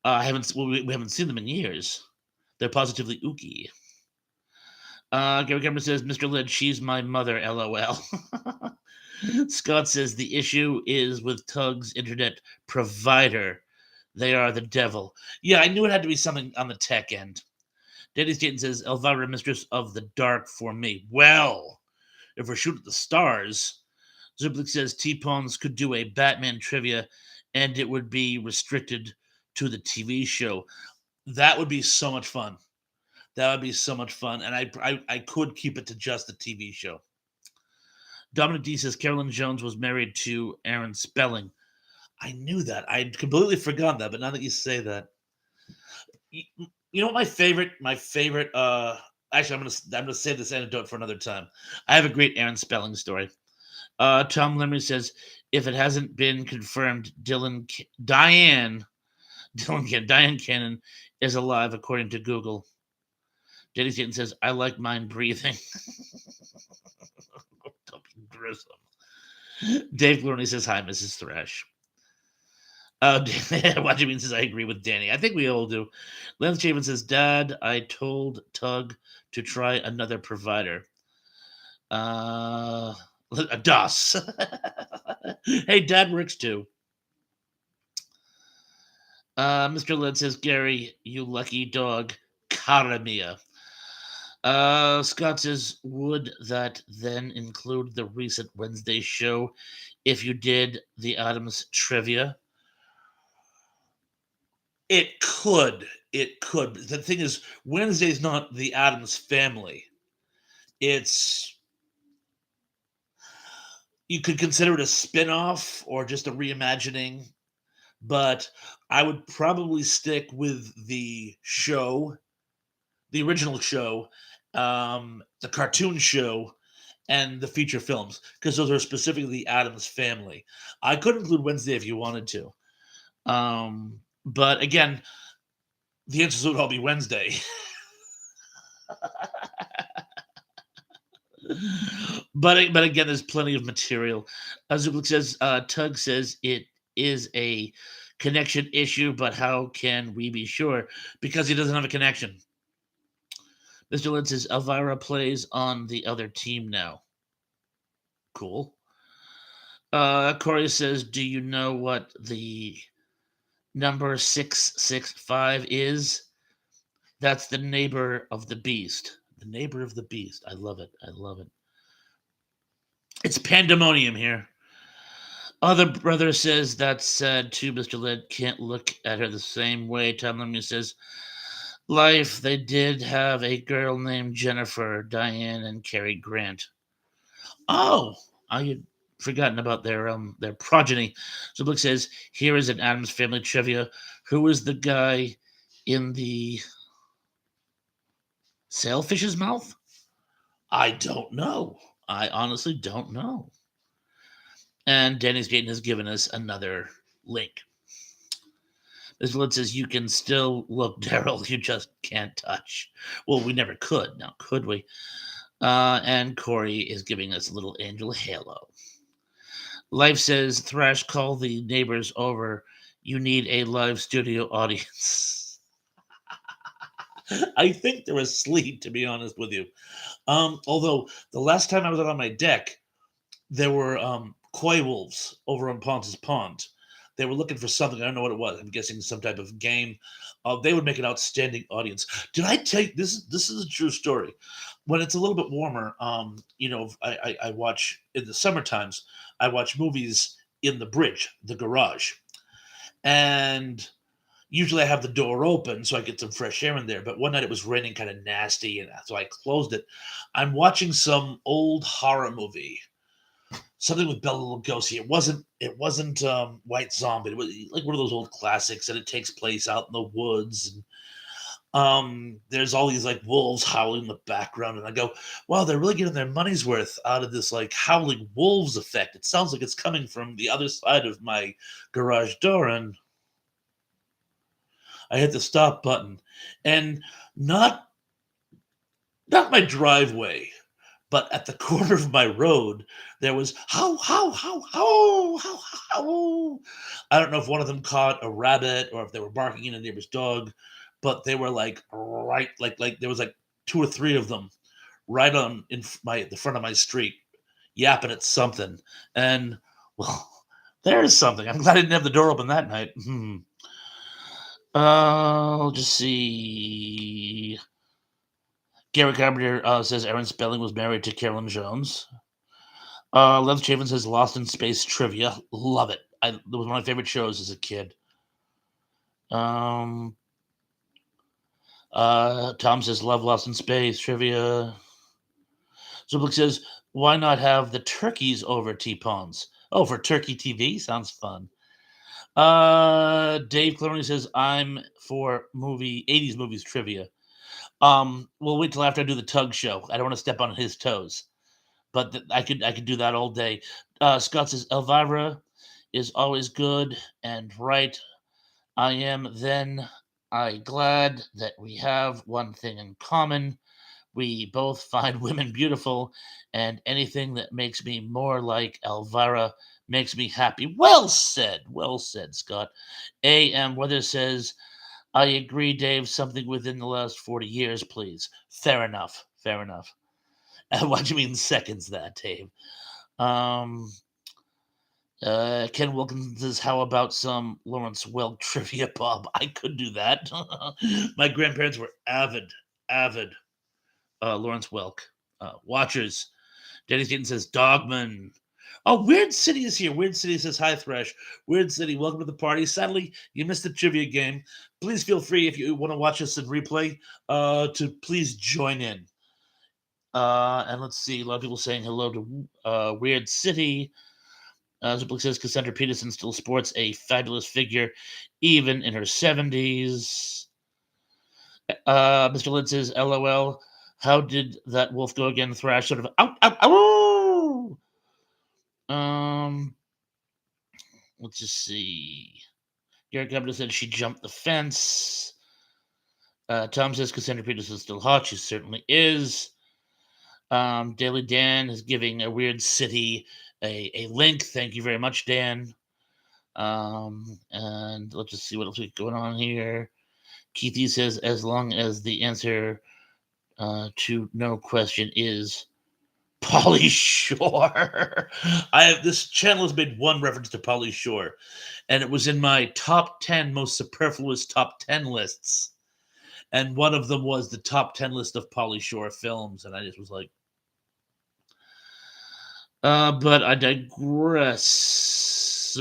We haven't seen them in years. They're positively ooky. Gary Cameron says, Mr. Lid, she's my mother, LOL. Scott says the issue is with Tug's internet provider. They are the devil. Yeah, I knew it had to be something on the tech end. Daddy Staten says, Elvira, Mistress of the Dark for me. Well, if we're shooting at the stars, Zublik says T-Pones could do a Batman trivia and it would be restricted to the TV show. That would be so much fun. That would be so much fun. And I could keep it to just the TV show. Dominic D says Carolyn Jones was married to Aaron Spelling. I knew that. I'd completely forgotten that, but now that you say that. You know what my favorite actually I'm gonna save this anecdote for another time. I have a great Aaron Spelling story. Tom Lemmy says if it hasn't been confirmed, Diane Cannon is alive according to Google. Jenny Staten says, I like mine breathing. Don't be gruesome. Dave Glooney says, hi, Mrs. Thrash. What do you mean says, I agree with Danny. I think we all do. Lance Chavin says, Dad, I told Tug to try another provider. DOS. Hey, Dad works too. Mr. Led says, Gary, you lucky dog. Karamia. Scott says, would that then include the recent Wednesday show if you did the Addams trivia? It could. It could. The thing is, Wednesday's not the Addams Family. It's You could consider it a spin-off or just a reimagining, but I would probably stick with the show, the original show, the cartoon show, and the feature films, because those are specifically the Adams Family. I could include Wednesday if you wanted to. But again, the answers would all be Wednesday. But again, there's plenty of material. Zublik says, Tug says it is a connection issue, but how can we be sure? Because he doesn't have a connection. Mr. Lynn says Elvira plays on the other team now. Cool. Corey says, do you know what the number 665 is? That's the neighbor of the beast. The neighbor of the beast. I love it. I love it. It's pandemonium here. Other brother says that's sad too. Mr. Led can't look at her the same way. Tom Lemmy says, life, they did have a girl named Jennifer, Diane, and Cary Grant. Oh, I had forgotten about their progeny. So Blake says, here is an Adams Family trivia. Who is the guy in the sailfish's mouth? I don't know. I honestly don't know. And Danny's Gaten has given us another link. Mr. Lynn says, you can still look, Daryl, you just can't touch. Well, we never could. Now, could we? And Corey is giving us a little angel halo. Life says, Thrash, call the neighbors over. You need a live studio audience. I think they're asleep, to be honest with you. Although the last time I was out on my deck, there were koi wolves over on Ponce's Pond. They were looking for something. I don't know what it was. I'm guessing some type of game. They would make an outstanding audience. Did I tell you this? This is a true story. When it's a little bit warmer, I watch in the summer times. I watch movies in the bridge, the garage, and usually I have the door open so I get some fresh air in there. But one night it was raining kind of nasty, and so I closed it. I'm watching some old horror movie, something with Bela Lugosi. It wasn't White Zombie. It was like one of those old classics, and it takes place out in the woods. And there's all these like wolves howling in the background, and I go, wow, they're really getting their money's worth out of this like howling wolves effect. It sounds like it's coming from the other side of my garage door, and I hit the stop button, and not not my driveway, but at the corner of my road, there was how. I don't know if one of them caught a rabbit or if they were barking at a neighbor's dog, but they were like right, like there was like two or three of them right on in the front of my street, yapping at something. And well, there's something. I'm glad I didn't have the door open that night. I'll just see. Gary Carpenter says Aaron Spelling was married to Carolyn Jones. Lev Chavin says Lost in Space trivia. Love it. It was one of my favorite shows as a kid. Tom says love Lost in Space trivia. Zublik says, why not have the turkeys over T-Pawns? Oh, for Turkey TV? Sounds fun. Dave Clooney says, I'm for 80s movies trivia. We'll wait till after I do the Tug show. I don't want to step on his toes, but I could do that all day. Scott says Elvira is always good and right. I am then glad that we have one thing in common. We both find women beautiful, and anything that makes me more like Elvira makes me happy. Well said, Scott. A.M. Weather says, I agree, Dave. Something within the last 40 years, please. Fair enough. What do you mean seconds that, Dave? Ken Wilkins says, how about some Lawrence Welk trivia, Bob? I could do that. My grandparents were avid Lawrence Welk watchers. Denny Staten says, Dogman. Oh, Weird City is here. Weird City says, hi, Thresh. Weird City, welcome to the party. Sadly, you missed the trivia game. Please feel free, if you want to watch us in replay, to please join in. And let's see, a lot of people saying hello to Weird City. Ziplik says Cassandra Peterson still sports a fabulous figure, even in her 70s. Mr. Lynn says, LOL, how did that wolf go again? Thrash sort of, ow, ow, ow! Let's just see. Garrett Governor said she jumped the fence. Tom says Cassandra Peterson is still hot. She certainly is. Daily Dan is giving a Weird City a link. Thank you very much, Dan. And let's just see what else we got going on here. Keithy says, as long as the answer to no question is Pauly Shore. This channel has made one reference to Pauly Shore, and it was in my top 10 most superfluous top 10 lists. And one of them was the top 10 list of Pauly Shore films, and I just was like, but I digress.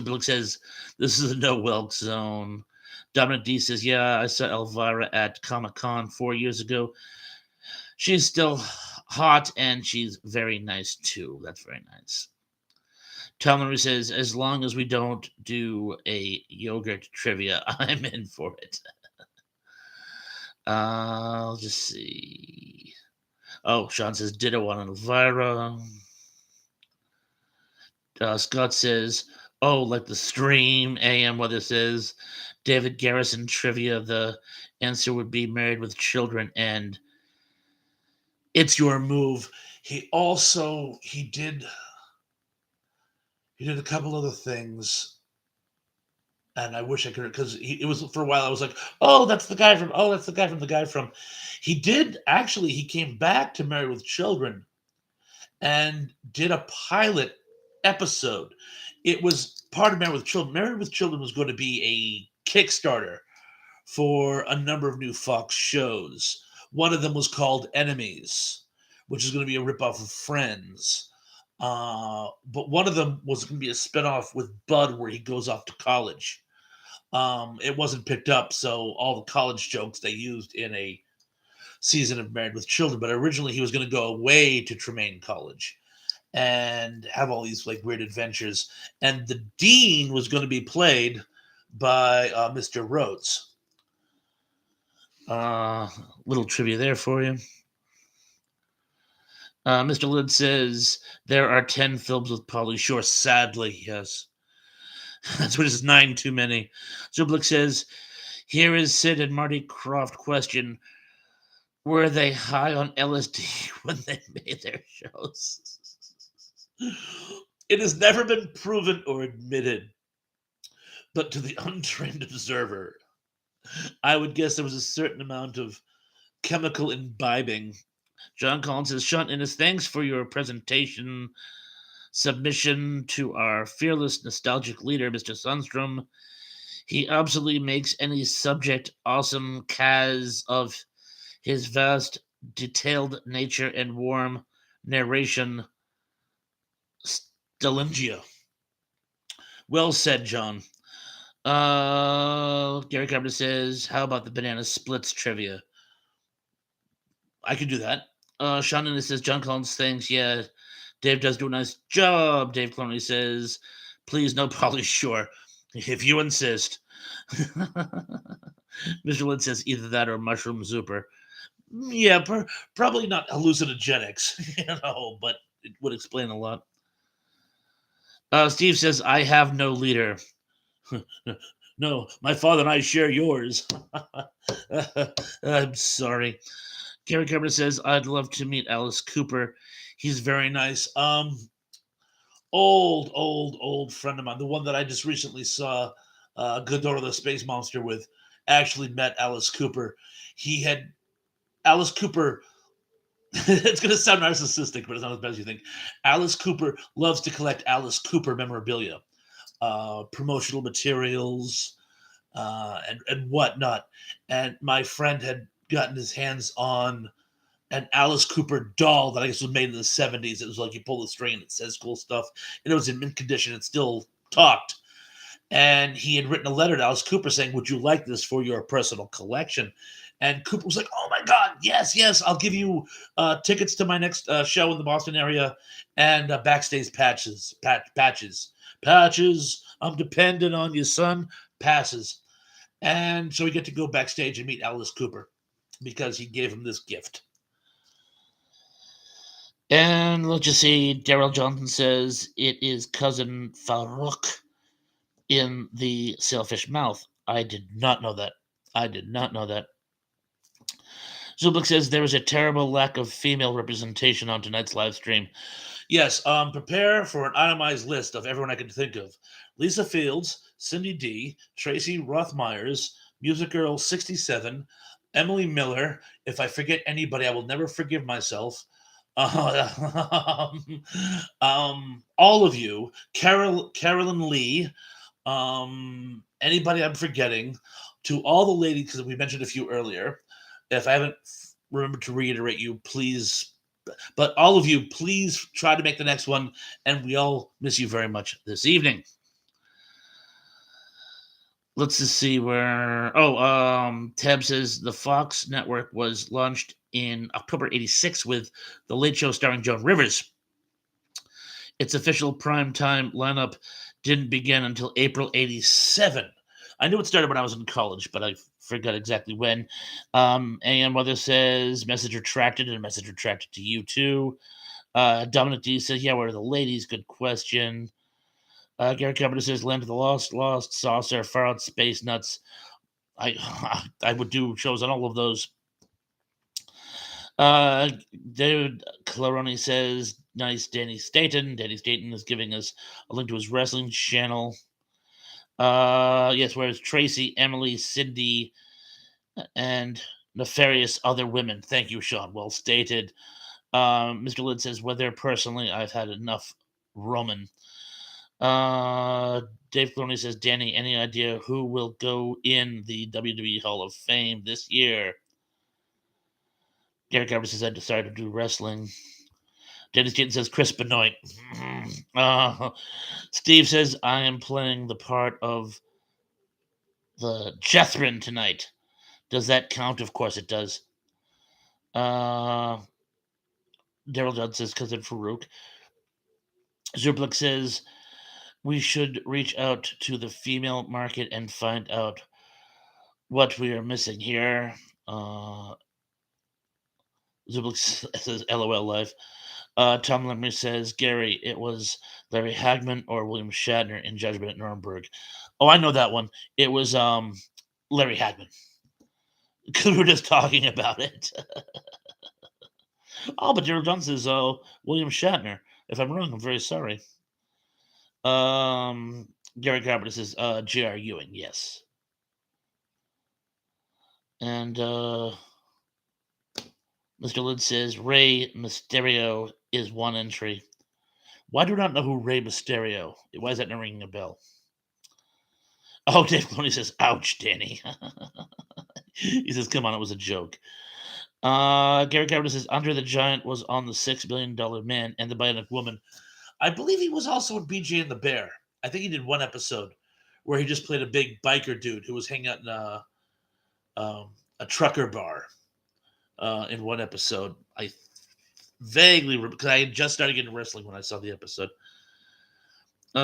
Blake says, this is a no Welk zone. Dominic D says, yeah, I saw Elvira at Comic-Con 4 years ago. She's still hot, and she's very nice, too. That's very nice. Tom Henry says, as long as we don't do a yogurt trivia, I'm in for it. I'll just see. Oh, Sean says, ditto on Elvira. Scott says, oh, like the stream AM weather says, David Garrison trivia, the answer would be Married with Children and It's Your Move. He did a couple other things, and I wish I could, because it was for a while I was like, that's the guy from the guy from. He came back to Married with Children and did a pilot episode. It was part of Married with Children. Married with Children was going to be a Kickstarter for a number of new Fox shows. One of them was called Enemies, which is going to be a ripoff of Friends. But one of them was going to be a spinoff with Bud, where he goes off to college. It wasn't picked up, so all the college jokes they used in a season of Married with Children. But originally, he was going to go away to Tremaine College and have all these like weird adventures. And the dean was going to be played by Mr. Rhodes. Little trivia there for you. Mr. Lynn says there are 10 films with Pauly Shore. Sadly, yes. That's what is 9 too many. Zublik says, here is Sid and Marty Krofft question. Were they high on LSD when they made their shows? It has never been proven or admitted, but to the untrained observer, I would guess there was a certain amount of chemical imbibing. John Collins says, Sean Innes, thanks for your presentation submission to our fearless, nostalgic leader, Mr. Sundstrom. He absolutely makes any subject awesome because of his vast, detailed nature and warm narration. Stalingia. Well said, John. Gary Carpenter says, how about the banana splits trivia? I could do that. Sean Innes says, John Collins thinks, yeah, Dave does do a nice job. Dave Cloney says, please no Pauly Shore, if you insist. Mr. Lynn says, either that or mushroom super. Yeah, probably not hallucinogenics, but it would explain a lot. Steve says, I have no leader. No, my father and I share yours. I'm sorry. Gary Carpenter says, I'd love to meet Alice Cooper. He's very nice. Old friend of mine, the one that I just recently saw Ghidorah the Space Monster with, actually met Alice Cooper. Alice Cooper, it's going to sound narcissistic, but it's not as bad as you think. Alice Cooper loves to collect Alice Cooper memorabilia, promotional materials, and whatnot. And my friend had gotten his hands on an Alice Cooper doll that I guess was made in the 70s. It was like you pull the string and it says cool stuff. And it was in mint condition. It still talked. And he had written a letter to Alice Cooper saying, would you like this for your personal collection? And Cooper was like, "Oh my God, yes, yes, I'll give you tickets to my next show in the Boston area and backstage patches. I'm dependent on you, son. Passes." And so we get to go backstage and meet Alice Cooper because he gave him this gift. And let's just see, Daryl Johnson says it is cousin Farouk in the Sailfish Mouth. I did not know that. Zublik says there is a terrible lack of female representation on tonight's live stream. Yes, prepare for an itemized list of everyone I can think of. Lisa Fields, Cindy D, Tracy Rothmeyers, Music Girl 67, Emily Miller. If I forget anybody, I will never forgive myself. All of you, Carolyn Lee, anybody I'm forgetting, to all the ladies, because we mentioned a few earlier. If I haven't remembered to reiterate you, please, but all of you, please try to make the next one, and we all miss you very much this evening. Let's just see where. Tab says the Fox network was launched in October '86 with The Late Show starring Joan Rivers. Its official primetime lineup didn't begin until April '87. I knew it started when I was in college, but I forgot exactly when. AM Weather says message retracted, and message retracted to you too. Dominic D says, yeah, where are the ladies? Good question. Gary Carpenter says, Land of the Lost, Saucer, Far Out Space Nuts. I would do shows on all of those. David Claroni says, nice Danny Staten. Danny Staten is giving us a link to his wrestling channel. Yes, whereas Tracy, Emily, Cindy, and nefarious other women. Thank you, Sean. Well stated. Mr. Lid says, whether personally I've had enough Roman. Dave Clooney says, Danny, any idea who will go in the WWE Hall of Fame this year? Gary Carver says, I decided to do wrestling. Dennis Keaton says, Chris Benoit. Steve says, I am playing the part of the Jethrin tonight. Does that count? Of course it does. Daryl Judd says, cousin Farouk. Zublik says, we should reach out to the female market and find out what we are missing here. Zublik says, LOL life. Tom Lemmy says, Gary, it was Larry Hagman or William Shatner in Judgment at Nuremberg. Oh, I know that one. It was Larry Hagman. Because we were just talking about it. Oh, but Daryl Johnson says, William Shatner. If I'm wrong, I'm very sorry. Gary Carpenter says, J.R. Ewing, yes. And Mr. Lid says, Rey Mysterio is one entry. Why do I not know who Rey Mysterio? Why is that not ringing a bell? Oh, Dave Clooney says, ouch, Danny. He says, come on, it was a joke. Gary Carpenter says, Andre the Giant was on the $6 billion Man and the Bionic Woman. I believe he was also in BJ and the Bear. I think he did one episode where he just played a big biker dude who was hanging out in a trucker bar in one episode. I vaguely, because I had just started getting wrestling when I saw the episode.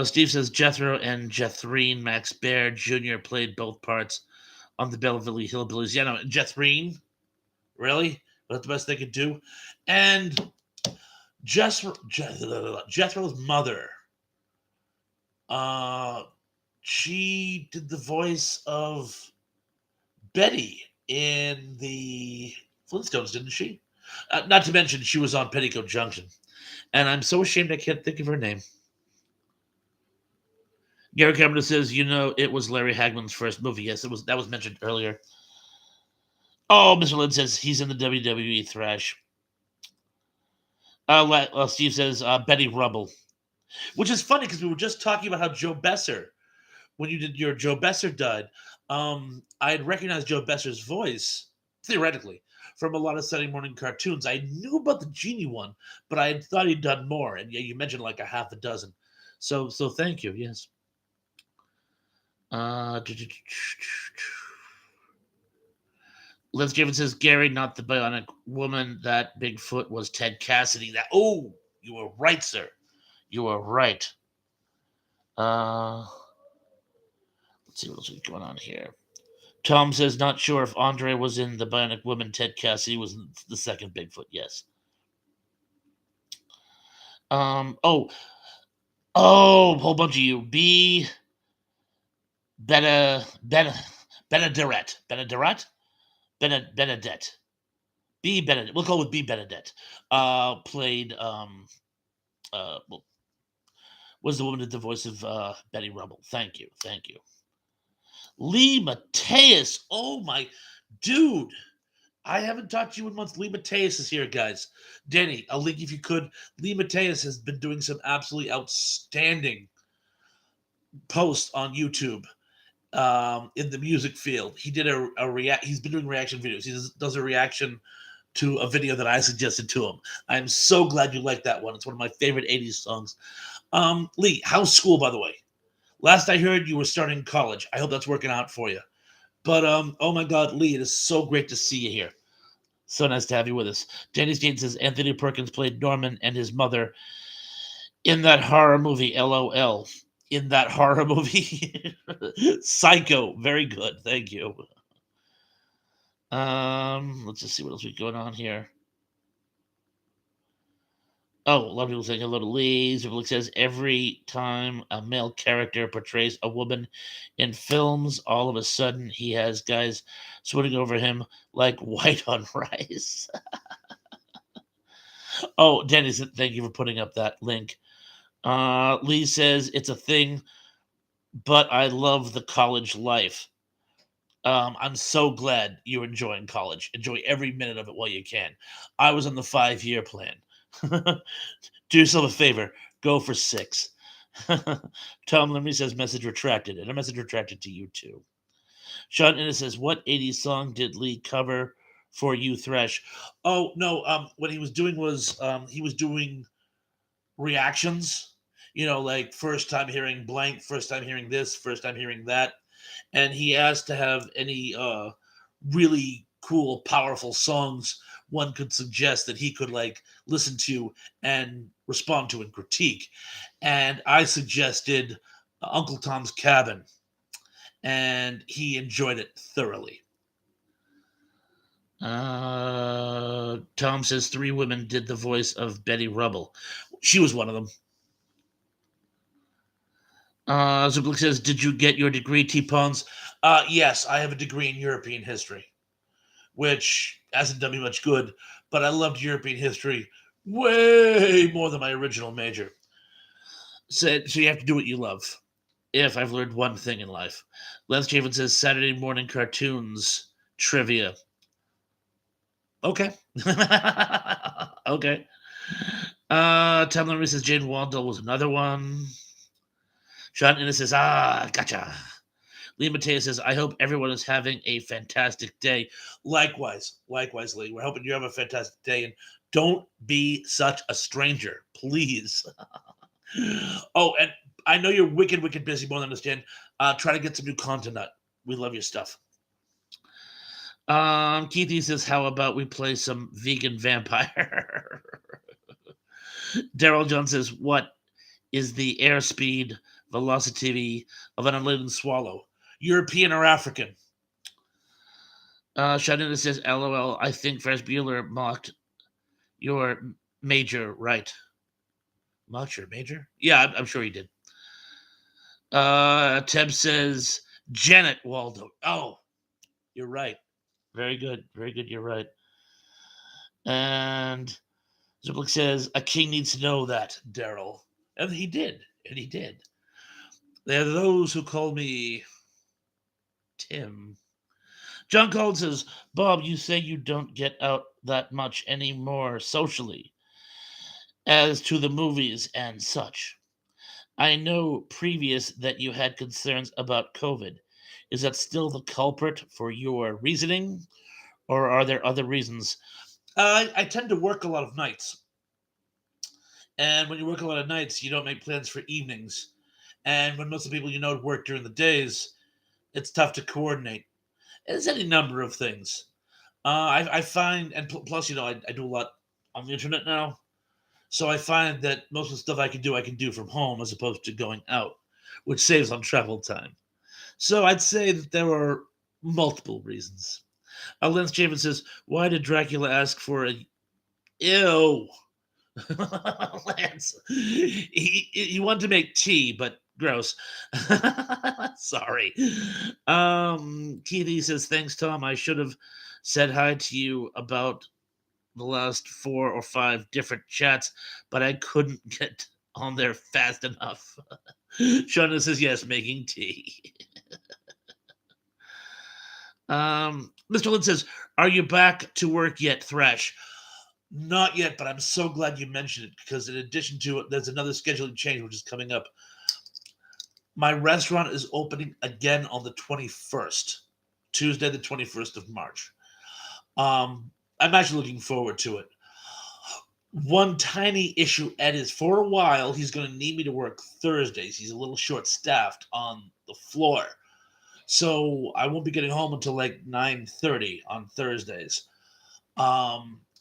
Steve says Jethro and Jethreen Max Baird Jr. played both parts on the Belleville Hillbillies. Yeah, no, Jethreen? Really? Was that the best they could do? And Jethro's mother, she did the voice of Betty in the Flintstones, didn't she? Not to mention, she was on Petticoat Junction. And I'm so ashamed I can't think of her name. Gary Carpenter says, it was Larry Hagman's first movie. Yes, that was mentioned earlier. Oh, Mr. Lynn says he's in the WWE Thrash. Steve says Betty Rubble. Which is funny because we were just talking about how Joe Besser, when you did your Joe Besser died, I had recognized Joe Besser's voice, theoretically, from a lot of Saturday morning cartoons. I knew about the Genie one, but I had thought he'd done more. And yeah, you mentioned like a half a dozen. So thank you. Yes. Liz Given says, Gary, not the bionic woman. That Bigfoot was Ted Cassidy. That you were right, sir. You were right. Uh, let's see what else is going on here. Tom says, not sure if Andre was in the bionic woman. Ted Cassidy was in the second Bigfoot. Yes. Um. Oh. Oh, a whole bunch of you. Beta. Benederet. Benedette. B. Benedette. We'll go with B. Benedette. Played. Well, was the woman that did the voice of Betty Rubble. Thank you. Lee Mateus. Oh my dude. I haven't talked to you in months. Lee Mateus is here, guys. Danny, a link if you could. Lee Mateus has been doing some absolutely outstanding posts on YouTube in the music field. He did he's been doing reaction videos. He does a reaction to a video that I suggested to him. I'm so glad you like that one. It's one of my favorite 80s songs. Lee, how's school, by the way? Last I heard, you were starting college. I hope that's working out for you. But oh my God, Lee, it is so great to see you here. So nice to have you with us. Danny Steen says Anthony Perkins played Norman and his mother in that horror movie. LOL. In that horror movie, Psycho. Very good. Thank you. Let's just see what else we going on here. Oh, a lot of people saying hello to Lee. Zublik says every time a male character portrays a woman in films, all of a sudden he has guys swooning over him like white on rice. Oh, Danny said thank you for putting up that link. Lee says it's a thing, but I love the college life. I'm so glad you're enjoying college. Enjoy every minute of it while you can. I was on the 5-year plan. Do yourself a favor. Go for 6. Tom Limley says message retracted, and a message retracted to you too. Sean Innes says, what 80s song did Lee cover for you, Thresh? Oh no, what he was doing was he was doing reactions. Like first time hearing blank, first time hearing this, first time hearing that, and he asked to have any really cool, powerful songs one could suggest that he could like listen to and respond to and critique. And I suggested Uncle Tom's Cabin, and he enjoyed it thoroughly. Tom says 3 women did the voice of Betty Rubble. She was one of them. Zublik says, did you get your degree, T-Pons? Yes, I have a degree in European history, which hasn't done me much good, but I loved European history way more than my original major. So you have to do what you love. If I've learned one thing in life. Lance Javen says, Saturday morning cartoons trivia. Okay. Okay. Tom Lemery says Jane Wandel was another one. Sean Innes says, gotcha. Lee Mateus says, I hope everyone is having a fantastic day. Likewise, Lee. We're hoping you have a fantastic day, and don't be such a stranger, please. Oh, and I know you're wicked busy, more than understand. Try to get some new content out. We love your stuff. Keithy says, how about we play some vegan vampire? Daryl Jones says, what is the airspeed velocity of an unladen swallow? European or African? Shanina says, LOL, I think Ferris Bueller mocked your major, right? Mocked your major? Yeah, I'm sure he did. Teb says, Janet Waldo. Oh, you're right. Very good. You're right. And Zublik says, a king needs to know that, Daryl. And he did. There are those who call me Tim. John Collins says, Bob, you say you don't get out that much anymore socially as to the movies and such. I know previous that you had concerns about COVID. Is that still the culprit for your reasoning, or are there other reasons? I tend to work a lot of nights. And when you work a lot of nights, you don't make plans for evenings. And when most of the people work during the days, it's tough to coordinate. There's any number of things. I find, and plus, I do a lot on the internet now. So I find that most of the stuff I can do from home as opposed to going out, which saves on travel time. So I'd say that there are multiple reasons. Lance Javen says, "Why did Dracula ask for a ew?" Lance, he wanted to make tea, but gross. Sorry. Keithy says, "Thanks, Tom. I should have said hi to you about the last 4 or 5 different chats, but I couldn't get on there fast enough." Shauna says, "Yes, making tea." Mr. Lynn says, "Are you back to work yet, Thresh?" Not yet, but I'm so glad you mentioned it because in addition to it, there's another scheduling change which is coming up. My restaurant is opening again on the 21st, Tuesday, the 21st of March. I'm actually looking forward to it. One tiny issue, Ed, is for a while he's going to need me to work Thursdays. He's a little short staffed on the floor. So I won't be getting home until like 9:30 on Thursdays.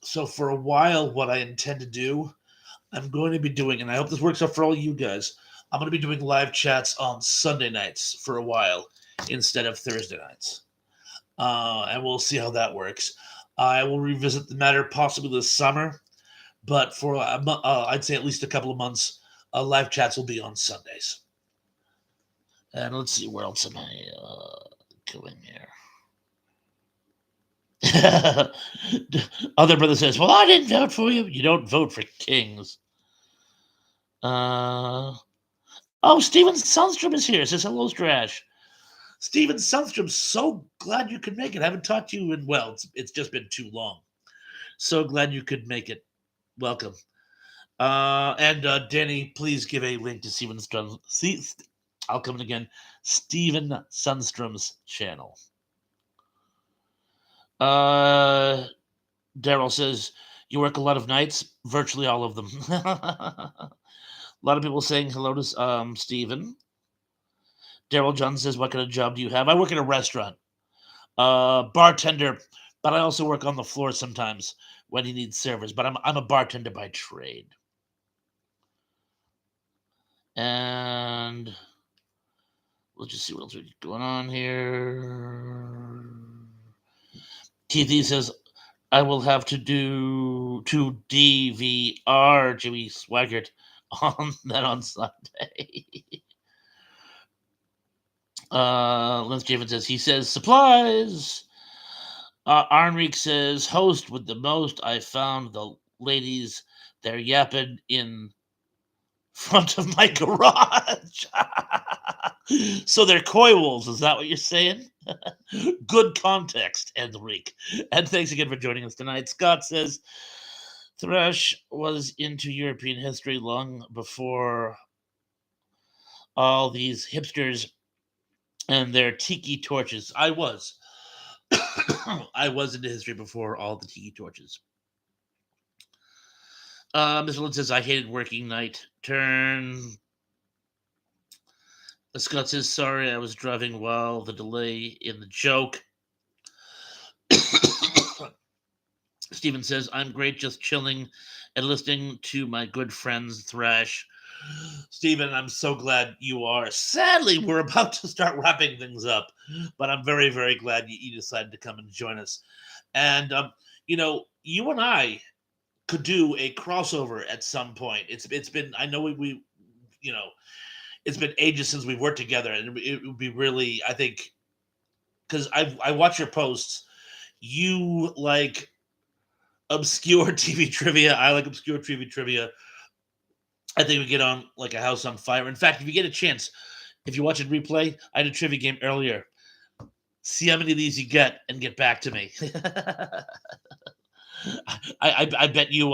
So for a while, what I intend to do, I'm going to be doing, and I hope this works out for all you guys. I'm going to be doing live chats on Sunday nights for a while instead of Thursday nights, and we'll see how that works. I will revisit the matter possibly this summer, but for I'd say at least a couple of months, live chats will be on Sundays. And let's see where else am I going here. Other brother says, "Well, I didn't vote for you. You don't vote for kings." Oh, Steven Sundstrom is here. Says, "Hello, Strash." Steven Sundstrom, so glad you could make it. I haven't talked to you in, well, it's just been too long. So glad you could make it. Welcome. And Danny, please give a link to Steven Sundstrom. See, I'll come in again. Steven Sundstrom's channel. Daryl says, "You work a lot of nights, virtually all of them." A lot of people saying hello to Steven. Daryl John says, "What kind of job do you have?" I work in a restaurant, bartender, but I also work on the floor sometimes when he needs servers. But I'm a bartender by trade. And let's just see what else we got going on here. TT says, "I will have to do to DVR Jimmy Swaggart on that on Sunday." Lance Javen says, he says, "Supplies." Arnreek says, "Host with the most. I found the ladies, they're yapping in front of my garage." So they're coy wolves, is that what you're saying? Good context, Enrique. And thanks again for joining us tonight. Scott says, "Thresh was into European history long before all these hipsters and their tiki torches." I was. I was into history before all the tiki torches. Mr. Lynn says, "I hated working night turn." Scott says, "Sorry, I was driving while the delay in the joke." Steven says, "I'm great, just chilling and listening to my good friends Thrash." Steven, I'm so glad you are. Sadly, we're about to start wrapping things up, but I'm very, very glad you decided to come and join us. And, you and I could do a crossover at some point. It's been, I know you know, it's been ages since we've worked together, and it would be really, I think, because I watch your posts. You like obscure TV trivia. I like obscure TV trivia. I think we get on like a house on fire. In fact, if you get a chance, if you watch it replay, I had a trivia game earlier. See how many of these you get and get back to me. I bet you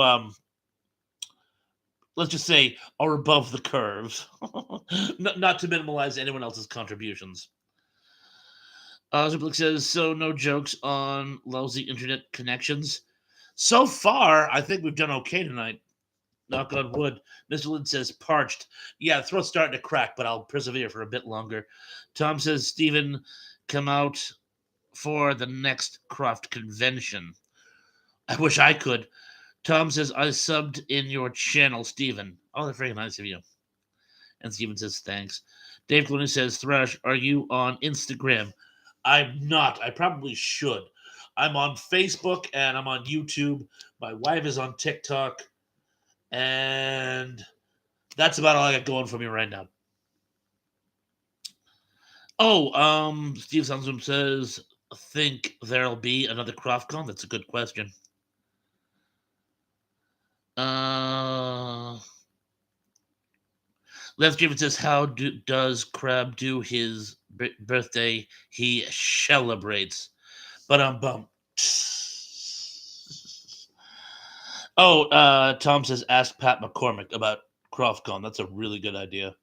let's just say are above the curve. Not to minimize anyone else's contributions. Zublik says, "So no jokes on lousy internet connections." So far, I think we've done okay tonight. Knock on wood. Mr. Lynn says, "Parched." Yeah, the throat's starting to crack, but I'll persevere for a bit longer. Tom says, "Steven, come out for the next Croft convention. I wish I could. Tom says, I subbed in your channel, Steven. Oh, that's very nice of you. And Steven says, thanks. Dave Clooney says, Thrash, are you on Instagram? I'm not. I probably should. I'm on Facebook and I'm on YouTube. My wife is on TikTok. And that's about all I got going for me right now. Oh, Steve Sunsum says, think there'll be another CroftCon? That's a good question. Les Given says, how does Crab do his birthday? He celebrates. But bum. Oh, Tom says, ask Pat McCormick about CroftCon. That's a really good idea.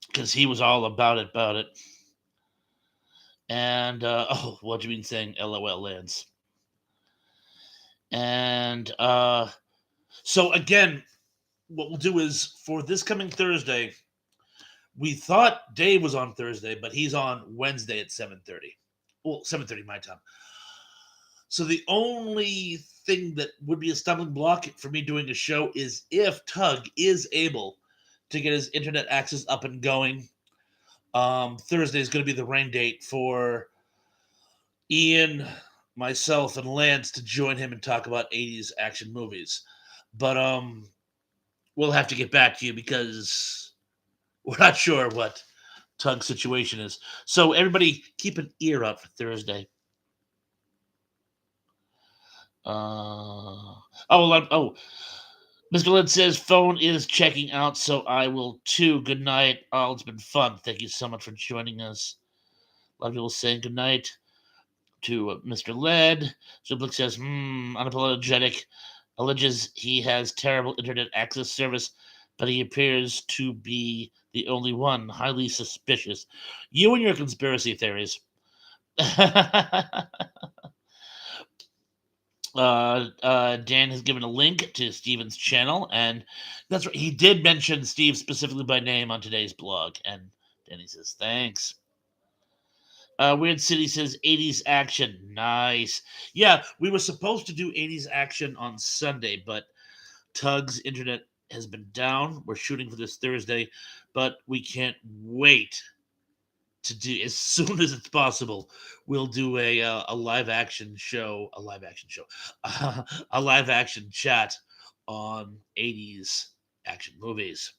Because he was all about it. And, what do you mean saying LOL Lance? And, so again, what we'll do is for this coming Thursday, we thought Dave was on Thursday, but he's on Wednesday at 7:30. Well, 7:30 my time. So the only thing that would be a stumbling block for me doing a show is if Tug is able to get his internet access up and going. Thursday is going to be the rain date for Ian, myself, and Lance to join him and talk about 80s action movies. But we'll have to get back to you because we're not sure what Tug's situation is. So everybody keep an ear out for Thursday. Mr. Lynn says phone is checking out, so I will too. Good night. Oh, it's been fun. Thank you so much for joining us. A lot of people saying good night to Mr. Led. Zublik says, unapologetic. Alleges he has terrible internet access service, but he appears to be the only one. Highly suspicious. You and your conspiracy theories. Dan has given a link to Steven's channel, and that's right. He did mention Steve specifically by name on today's blog, and Danny says thanks. Weird City says 80s action. Nice. Yeah, we were supposed to do 80s action on Sunday, but Tug's internet has been down. We're shooting for this Thursday, but we can't wait to do as soon as it's possible. We'll do a live action show, a live action chat on 80s action movies.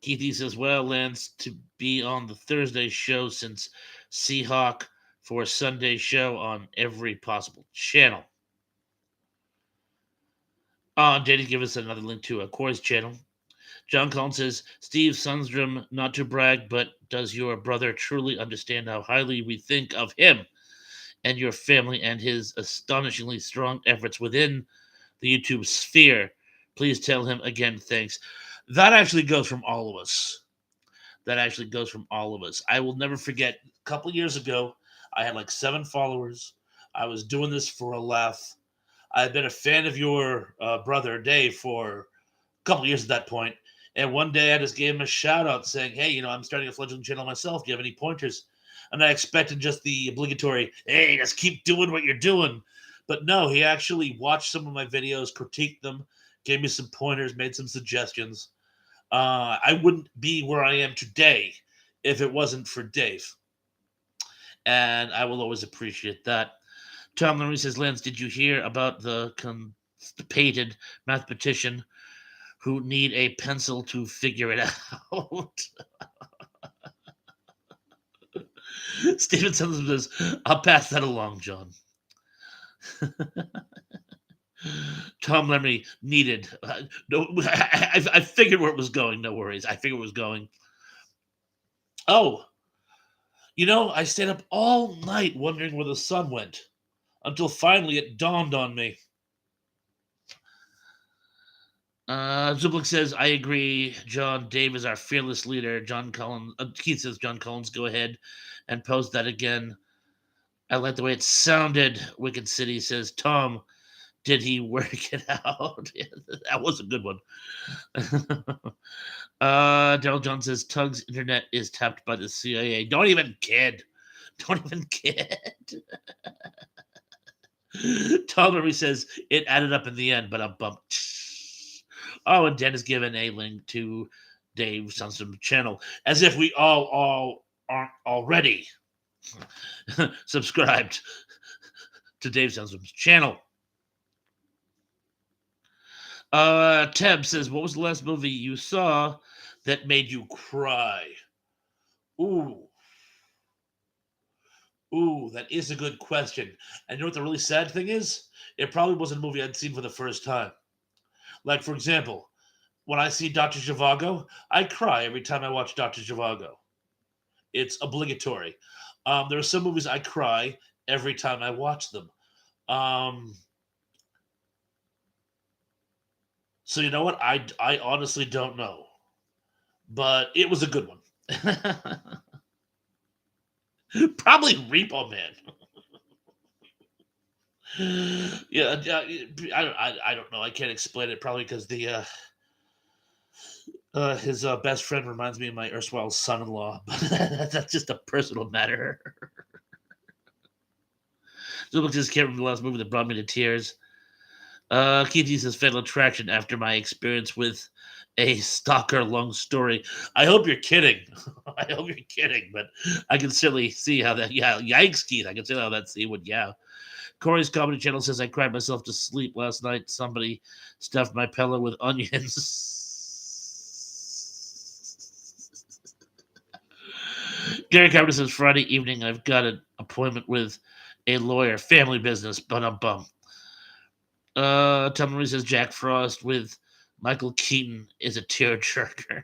Keithy says, well, Lance, to be on the Thursday show since Seahawk for a Sunday show on every possible channel. Danny, give us another link to Corey's channel. John Collins says, Steve Sundstrom, not to brag, but does your brother truly understand how highly we think of him and your family and his astonishingly strong efforts within the YouTube sphere? Please tell him again, thanks. That actually goes from all of us. I will never forget, a couple years ago, I had like 7 followers. I was doing this for a laugh. I had been a fan of your brother, Dave, for a couple years at that point. And one day I just gave him a shout out saying, hey, I'm starting a fledgling channel myself. Do you have any pointers? And I expected just the obligatory, hey, just keep doing what you're doing. But no, he actually watched some of my videos, critiqued them, gave me some pointers, made some suggestions. I wouldn't be where I am today if it wasn't for Dave. And I will always appreciate that. Tom Larry says, Lance, did you hear about the constipated mathematician who need a pencil to figure it out? Steven says, I'll pass that along, John. Tom Lemmy needed. No, I figured where it was going. No worries. I figured it was going. Oh, I stayed up all night wondering where the sun went until finally it dawned on me. Zublik says, I agree, John. Dave is our fearless leader. John Collins. Keith says, John Collins, go ahead and post that again. I like the way it sounded. Wicked City says, Tom, did he work it out? That was a good one. Daryl John says, Tug's internet is tapped by the CIA. Don't even kid. Don't even kid. Tom Murray says it added up in the end, but I'm bumped. Oh, and Dennis given a link to Dave Sunstrom channel, as if we all aren't already subscribed to Dave Sunstrom's channel. Teb says, what was the last movie you saw that made you cry? Ooh, that is a good question. And you know what the really sad thing is? It probably wasn't a movie I'd seen for the first time. Like, for example, when I see Dr. Zhivago, I cry every time I watch Dr. Zhivago. It's obligatory. There are some movies I cry every time I watch them. So you know what? I honestly don't know. But it was a good one. Probably Repo Man. Yeah, I don't know. I can't explain it. Probably because his best friend reminds me of my erstwhile son-in-law. But that's just a personal matter. So just can't remember the last movie that brought me to tears. Keith uses Fatal Attraction after my experience with a stalker long story. I hope you're kidding. I hope you're kidding, but I can certainly see how that, yeah, yikes, Keith. I can see how that scene would, yeah. Corey's Comedy Channel says, I cried myself to sleep last night. Somebody stuffed my pillow with onions. Gary Carpenter says, Friday evening, I've got an appointment with a lawyer, family business, bum. Tom Marie says, Jack Frost with Michael Keaton is a tearjerker.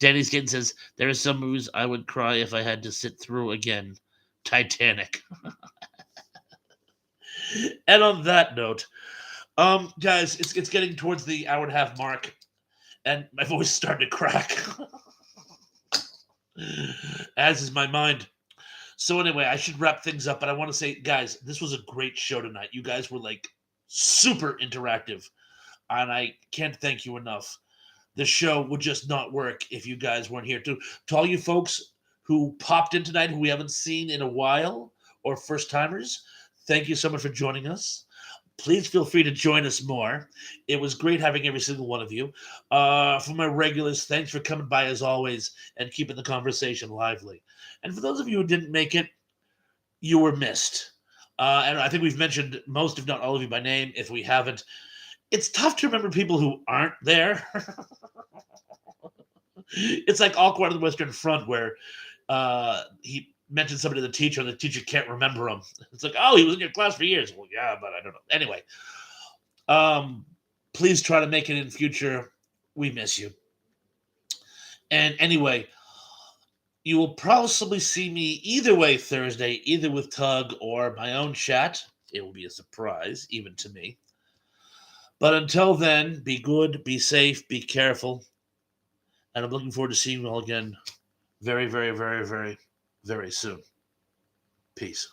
Danny Skin says, there are some movies I would cry if I had to sit through again. Titanic. And on that note, guys, it's getting towards the hour and a half mark, and my voice is starting to crack. As is my mind. So anyway, I should wrap things up, but I want to say, guys, this was a great show tonight. You guys were like super interactive, and I can't thank you enough. The show would just not work if you guys weren't here. To all you folks who popped in tonight who we haven't seen in a while, or first timers, thank you so much for joining us. Please feel free to join us more. It was great having every single one of you. For my regulars, thanks for coming by as always and keeping the conversation lively. And for those of you who didn't make it, you were missed. And I think we've mentioned most, if not all of you by name. If we haven't, it's tough to remember people who aren't there. It's like Awkward on the Western Front where he mentioned somebody to the teacher and the teacher can't remember him. It's like, oh, he was in your class for years. Well, yeah, but I don't know. Anyway, please try to make it in future. We miss you. And anyway, you will possibly see me either way Thursday, either with Tug or my own chat. It will be a surprise, even to me. But until then, be good, be safe, be careful. And I'm looking forward to seeing you all again very, very, very, very, very soon. Peace.